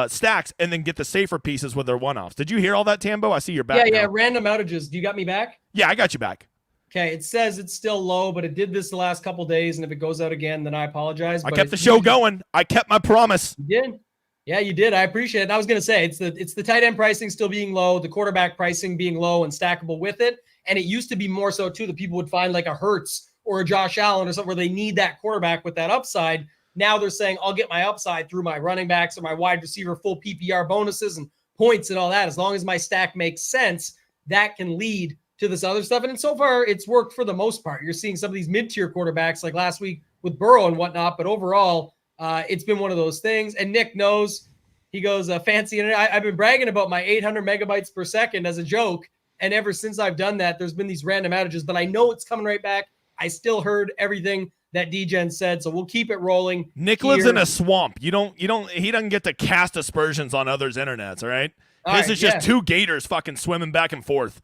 stacks and then get the safer pieces with their one-offs. Did you hear all that, Tambo? I see your back. Yeah. Random outages. Do you got me back? Yeah, I got you back. Okay, it says it's still low, but it did this the last couple days, and if it goes out again, then I apologize. I kept the show going. I kept my promise. You did? Yeah, you did. I appreciate it. I was going to say, it's the tight end pricing still being low, the quarterback pricing being low and stackable with it, and it used to be more so, too, that people would find like a Hurts or a Josh Allen or something where they need that quarterback with that upside. Now they're saying, I'll get my upside through my running backs or my wide receiver full PPR bonuses and points and all that. As long as my stack makes sense, that can lead to this other stuff. And so far, it's worked for the most part. You're seeing some of these mid-tier quarterbacks like last week with Burrow and whatnot, but overall, it's been one of those things. And Nick knows, he goes, fancy internet. I've been bragging about my 800 megabytes per second as a joke, and ever since I've done that, there's been these random outages, but I know it's coming right back. I still heard everything that DGen said, so we'll keep it rolling. Nick lives in a swamp. He doesn't get to cast aspersions on others' internets, all right? This is just two gators fucking swimming back and forth.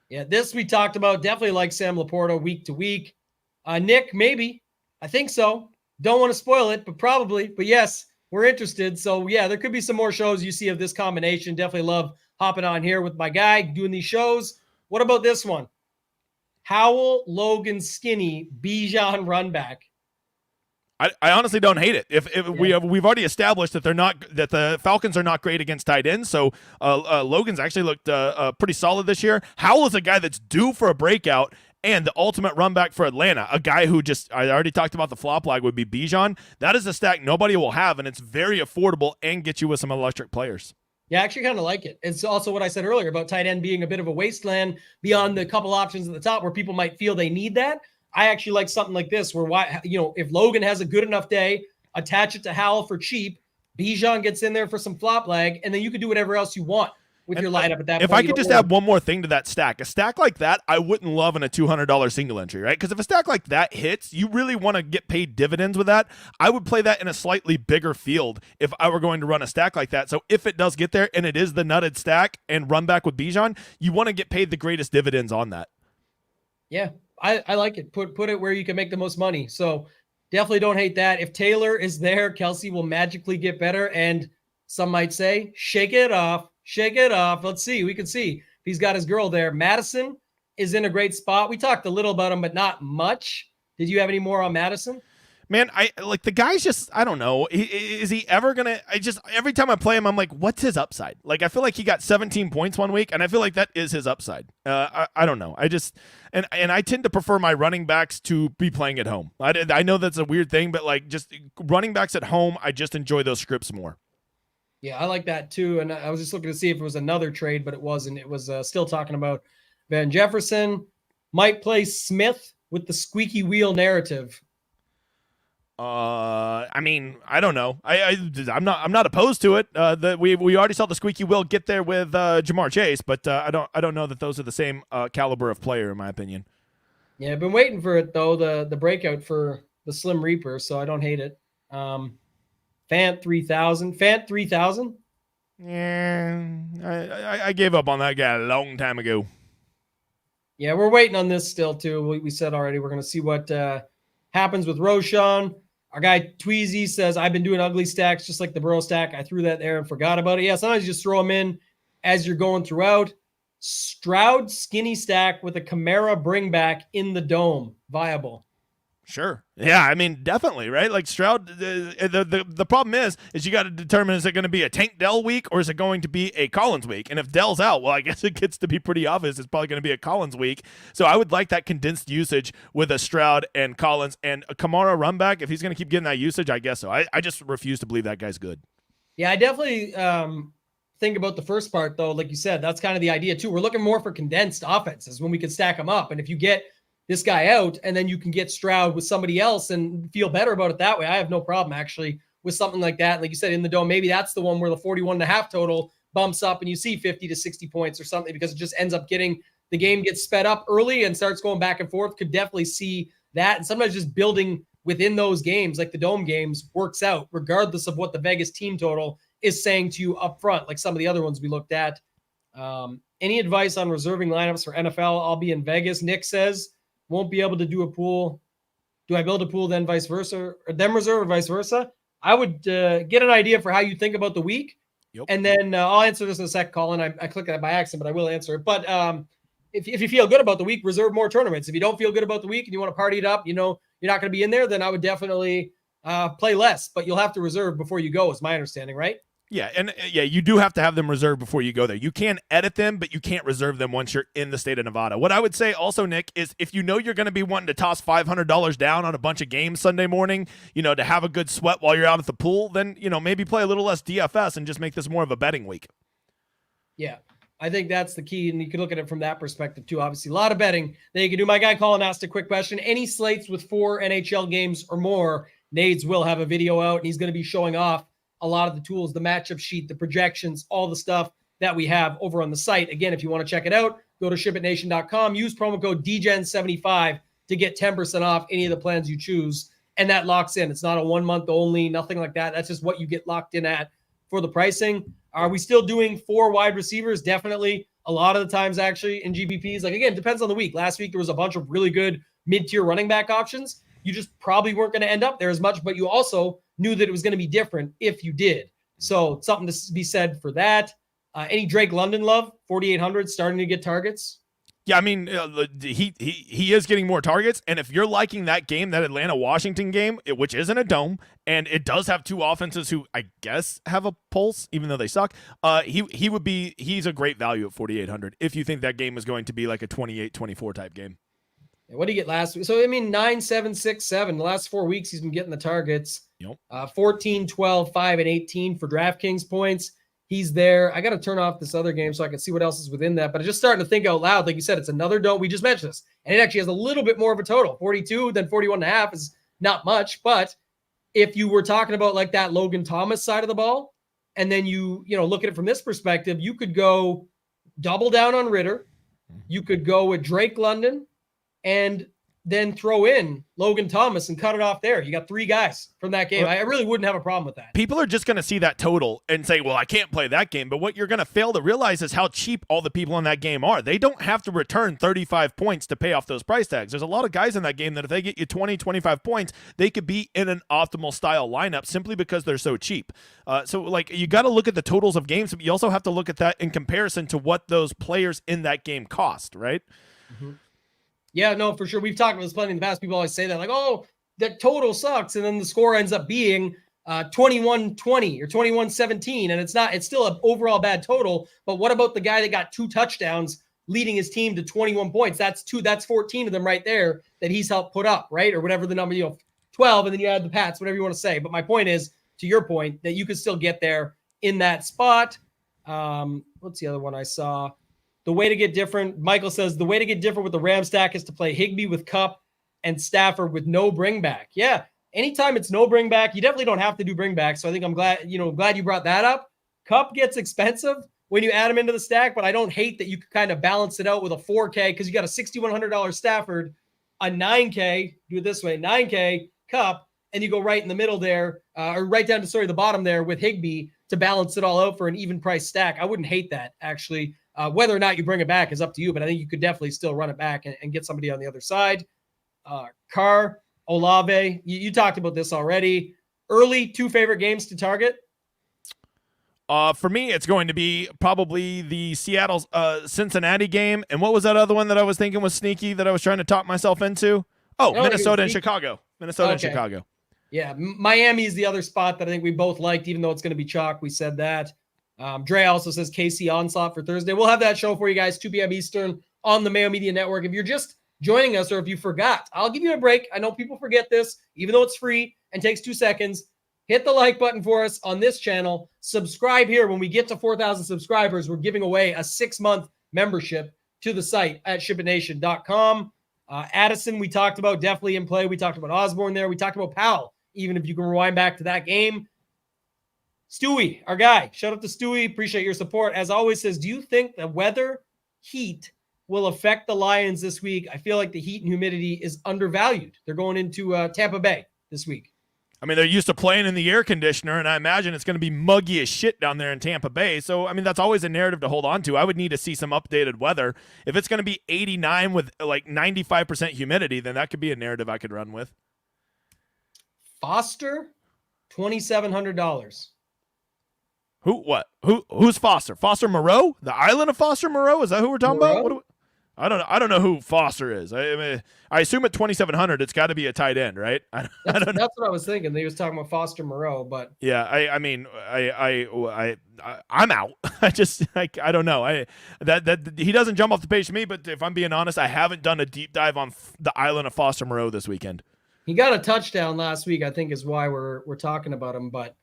Yeah, this we talked about. Definitely like Sam Laporta week to week. Nick, maybe. I think so. Don't want to spoil it, but probably. But yes, we're interested. So yeah, there could be some more shows you see of this combination. Definitely love hopping on here with my guy doing these shows. What about this one? Howell, Logan, Skinny, Bijan run back. I honestly don't hate it. If we've already established that the Falcons are not great against tight ends, so Logan's actually looked pretty solid this year. Howell is a guy that's due for a breakout, and the ultimate run back for Atlanta, a guy who I already talked about the flop lag would be Bijan. That is a stack nobody will have, and it's very affordable and gets you with some electric players. Yeah, I actually kind of like it. It's also what I said earlier about tight end being a bit of a wasteland beyond the couple options at the top where people might feel they need that. I actually like something like this where, if Logan has a good enough day, attach it to Howell for cheap, Bijan gets in there for some flop lag, and then you can do whatever else you want with your lineup at that point. If I could just add one more thing to that stack, a stack like that, I wouldn't love in a $200 single entry, right? Because if a stack like that hits, you really want to get paid dividends with that. I would play that in a slightly bigger field if I were going to run a stack like that. So if it does get there and it is the nutted stack and run back with Bijan, you want to get paid the greatest dividends on that. Yeah, I like it. Put it where you can make the most money. So definitely don't hate that. If Taylor is there, Kelsey will magically get better. And some might say, shake it off. Shake it off. Let's see. We can see if he's got his girl there. Madison is in a great spot. We talked a little about him, but not much. Did you have any more on Madison? Man, I like the guy's just, I don't know. Is he ever going to, every time I play him, I'm like, what's his upside? Like, I feel like he got 17 points one week, and I feel like that is his upside. I don't know. And I tend to prefer my running backs to be playing at home. I know that's a weird thing, but like just running backs at home, I just enjoy those scripts more. Yeah, I like that too. And I was just looking to see if it was another trade, but it wasn't. It was still talking about Van Jefferson. Might play Smith with the squeaky wheel narrative. I mean, I don't know. I'm not opposed to it. We already saw the squeaky wheel get there with Jamar Chase, but I don't know that those are the same caliber of player in my opinion. Yeah, I've been waiting for it though, the breakout for the Slim Reaper, so I don't hate it. Fant 3000. Yeah, I gave up on that guy a long time ago. Yeah, we're waiting on this still too. We said already we're going to see what happens with Roshan. Our guy Tweezy says, I've been doing ugly stacks just like the Burrow stack. I threw that there and forgot about it. Yeah, sometimes you just throw them in as you're going throughout. Stroud skinny stack with a Kamara bring back in the dome. Viable. Sure. Yeah, I mean, definitely, right? Like Stroud, the problem is you got to determine, is it going to be a Tank Dell week or is it going to be a Collins week? And if Dell's out, well, I guess it gets to be pretty obvious it's probably going to be a Collins week. So I would like that condensed usage with a Stroud and Collins and a Kamara run back. If he's going to keep getting that usage, I guess so. I just refuse to believe that guy's good. Yeah, I definitely think about the first part, though. Like you said, that's kind of the idea, too. We're looking more for condensed offenses when we can stack them up. And if you get this guy out, and then you can get Stroud with somebody else and feel better about it that way. I have no problem actually with something like that. Like you said, in the dome, maybe that's the one where the 41.5 total bumps up and you see 50 to 60 points or something because it just ends up getting, the game gets sped up early and starts going back and forth. Could definitely see that. And sometimes just building within those games, like the dome games, works out regardless of what the Vegas team total is saying to you up front, like some of the other ones we looked at. Any advice on reserving lineups for NFL? I'll be in Vegas. Nick says, won't be able to do a pool. Do I build a pool then vice versa, or them reserve or vice versa? I would get an idea for how you think about the week. Yep. And then I'll answer this in a sec, Colin. I clicked that by accident, but I will answer it. But if you feel good about the week, reserve more tournaments. If you don't feel good about the week and you want to party it up, you know, you're not going to be in there, then I would definitely play less, but you'll have to reserve before you go is my understanding, right? Yeah, and you do have to have them reserved before you go there. You can edit them, but you can't reserve them once you're in the state of Nevada. What I would say also, Nick, is if you know you're going to be wanting to toss $500 down on a bunch of games Sunday morning, you know, to have a good sweat while you're out at the pool, then, you know, maybe play a little less DFS and just make this more of a betting week. Yeah, I think that's the key, and you can look at it from that perspective too. Obviously, a lot of betting that you can do. My guy Colin asked a quick question. Any slates with 4 NHL games or more, Nades will have a video out, and he's going to be showing off a lot of the tools, the matchup sheet, the projections, all the stuff that we have over on the site. Again, if you want to check it out, go to shipitnation.com, use promo code DGEN75 to get 10% off any of the plans you choose. And that locks in. It's not a 1 month only, nothing like that. That's just what you get locked in at for the pricing. Are we still doing 4 wide receivers? Definitely. A lot of the times actually in GPPs, like again, depends on the week. Last week, there was a bunch of really good mid-tier running back options. You just probably weren't going to end up there as much, but you also knew that it was going to be different if you did. So something to be said for that. Any Drake London love? 4,800 starting to get targets. Yeah, I mean, he is getting more targets, and if you're liking that game, that Atlanta-Washington game, which isn't a dome, and it does have two offenses who I guess have a pulse, even though they suck, he's a great value at 4,800 if you think that game is going to be like a 28-24 type game. What did he get last week? So, I mean, 9, 7, 6, 7. The last 4 weeks, he's been getting the targets. Yep. 14, 12, 5, and 18 for DraftKings points. He's there. I got to turn off this other game so I can see what else is within that. But I'm just starting to think out loud. Like you said, it's another dome. We just mentioned this. And it actually has a little bit more of a total. 42, then 41.5 is not much. But if you were talking about like that Logan Thomas side of the ball, and then you look at it from this perspective, you could go double down on Ritter. You could go with Drake London and then throw in Logan Thomas and cut it off there. You got 3 guys from that game. I really wouldn't have a problem with that. People are just going to see that total and say, well, I can't play that game. But what you're going to fail to realize is how cheap all the people in that game are. They don't have to return 35 points to pay off those price tags. There's a lot of guys in that game that if they get you 20, 25 points, they could be in an optimal style lineup simply because they're so cheap. So like you got to look at the totals of games, but you also have to look at that in comparison to what those players in that game cost, right? Mm-hmm. Yeah, no, for sure. We've talked about this plenty in the past. People always say that, like, oh, that total sucks. And then the score ends up being 21-20 or 21-17. And it's still an overall bad total. But what about the guy that got 2 touchdowns leading his team to 21 points? That's 14 of them right there that he's helped put up, right? Or whatever the number, 12, and then you add the Pats, whatever you want to say. But my point is, to your point, that you could still get there in that spot. What's the other one I saw? The way to get different, Michael says, the way to get different with the Ram stack is to play Higbee with Kupp and Stafford with no bring back. Yeah, anytime it's no bring back, you definitely don't have to do bring back. So I think I'm glad you brought that up. Kupp gets expensive when you add him into the stack, but I don't hate that you could kind of balance it out with a 4K because you got a $6,100 Stafford, a 9K, do it this way, 9K Kupp, and you go right in the middle there, or right down to, the bottom there with Higbee to balance it all out for an even price stack. I wouldn't hate that, actually. Whether or not you bring it back is up to you, but I think you could definitely still run it back and get somebody on the other side. Carr, Olave, you talked about this already. Early 2 favorite games to target? For me, it's going to be probably the Seattle Cincinnati game. And what was that other one that I was thinking was sneaky that I was trying to talk myself into? Oh, Minnesota and Chicago. Minnesota and Chicago. Yeah, Miami is the other spot that I think we both liked, even though it's going to be chalk. We said that. Dre also says KC Onslaught for Thursday. We'll have that show for you guys, 2 p.m. Eastern on the Mayo Media Network. If you're just joining us or if you forgot, I'll give you a break. I know people forget this, even though it's free and takes 2 seconds. Hit the like button for us on this channel. Subscribe here. When we get to 4,000 subscribers, we're giving away a 6-month membership to the site at shipitnation.com. Addison, we talked about, definitely in play. We talked about Osborne there. We talked about Powell, even if you can rewind back to that game. Stewie, our guy. Shout out to Stewie. Appreciate your support. As always, says, do you think the weather, heat, will affect the Lions this week? I feel like the heat and humidity is undervalued. They're going into Tampa Bay this week. I mean, they're used to playing in the air conditioner, and I imagine it's going to be muggy as shit down there in Tampa Bay. So, I mean, that's always a narrative to hold on to. I would need to see some updated weather. If it's going to be 89 with like 95% humidity, then that could be a narrative I could run with. Foster, $2,700. Who's Foster? Foster Moreau? The island of Foster Moreau? Is that who we're talking about? I don't know who Foster is. I assume at 2,700 it's got to be a tight end, right? I don't know. That's what I was thinking. He was talking about Foster Moreau, but yeah, I'm out. I don't know. That he doesn't jump off the page to me, but if I'm being honest, I haven't done a deep dive on the island of Foster Moreau this weekend. He got a touchdown last week, I think is why we're talking about him, but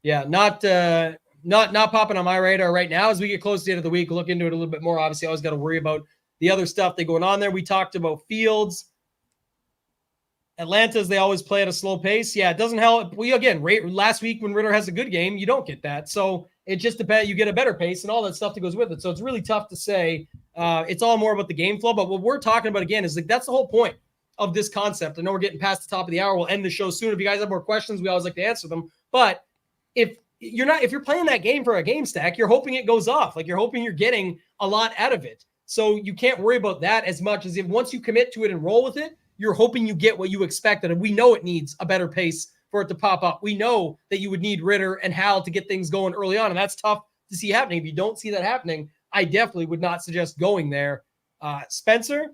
yeah, not popping on my radar right now. As we get close to the end of the week, look into it a little bit more. Obviously, I always got to worry about the other stuff that's going on there. We talked about Fields. Atlanta's, they always play at a slow pace. Yeah, it doesn't help. Last week when Ritter has a good game, you don't get that. So it just depends. You get a better pace and all that stuff that goes with it. So it's really tough to say. It's all more about the game flow. But what we're talking about, again, is like that's the whole point of this concept. I know we're getting past the top of the hour. We'll end the show soon. If you guys have more questions, we always like to answer them. But if you're playing that game for a game stack, you're hoping it goes off. Like you're hoping you're getting a lot out of it. So you can't worry about that as much as if once you commit to it and roll with it, you're hoping you get what you expected. And we know it needs a better pace for it to pop up. We know that you would need Ritter and Hal to get things going early on. And that's tough to see happening. If you don't see that happening, I definitely would not suggest going there. Spencer,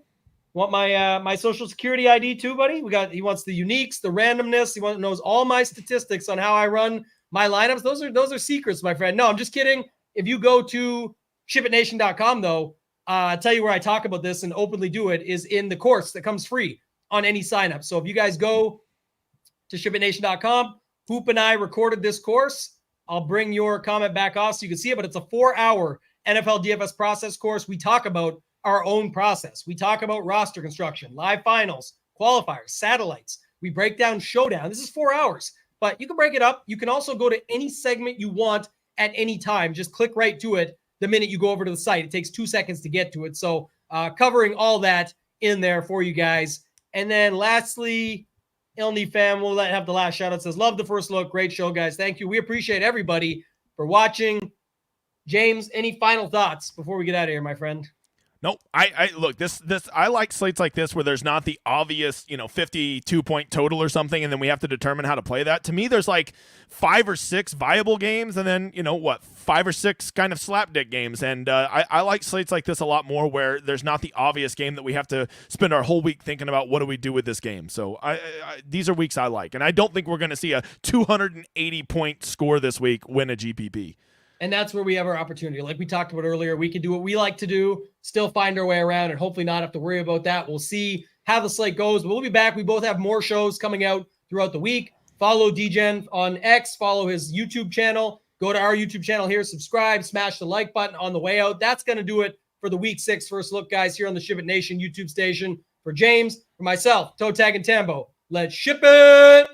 want my social security ID too, buddy? He wants the uniques, the randomness. He knows all my statistics on how I run my lineups. Those are secrets, my friend. No, I'm just kidding. If you go to shipitnation.com though, I'll tell you where I talk about this and openly do it is in the course that comes free on any sign up. So if you guys go to shipitnation.com, Hoop and I recorded this course. I'll bring your comment back off so you can see it, but it's a 4-hour NFL DFS process course. We talk about our own process. We talk about roster construction, live finals, qualifiers, satellites. We break down showdown. This is 4 hours, but you can break it up. You can also go to any segment you want at any time. Just click right to it the minute you go over to the site. It takes 2 seconds to get to it. So covering all that in there for you guys. And then lastly, Ilney fam, we'll have the last shout out. Says, love the first look. Great show, guys. Thank you. We appreciate everybody for watching. James, any final thoughts before we get out of here, my friend? No, I look, this I like slates like this where there's not the obvious, 52-point total or something, and then we have to determine how to play that. To me, there's like 5 or 6 viable games, and then 5 or 6 kind of slapdick games. And I like slates like this a lot more where there's not the obvious game that we have to spend our whole week thinking about what do we do with this game. So these are weeks I like, and I don't think we're going to see a 280-point score this week win a GPP. And that's where we have our opportunity. Like we talked about earlier, we can do what we like to do, still find our way around, and hopefully not have to worry about that. We'll see how the slate goes. But we'll be back. We both have more shows coming out throughout the week. Follow DGen on X. Follow his YouTube channel. Go to our YouTube channel here. Subscribe. Smash the like button on the way out. That's going to do it for the Week 6 First Look, guys, here on the SHIPIT Nation YouTube station. For James, for myself, ToeTagginTambo, let's ship it!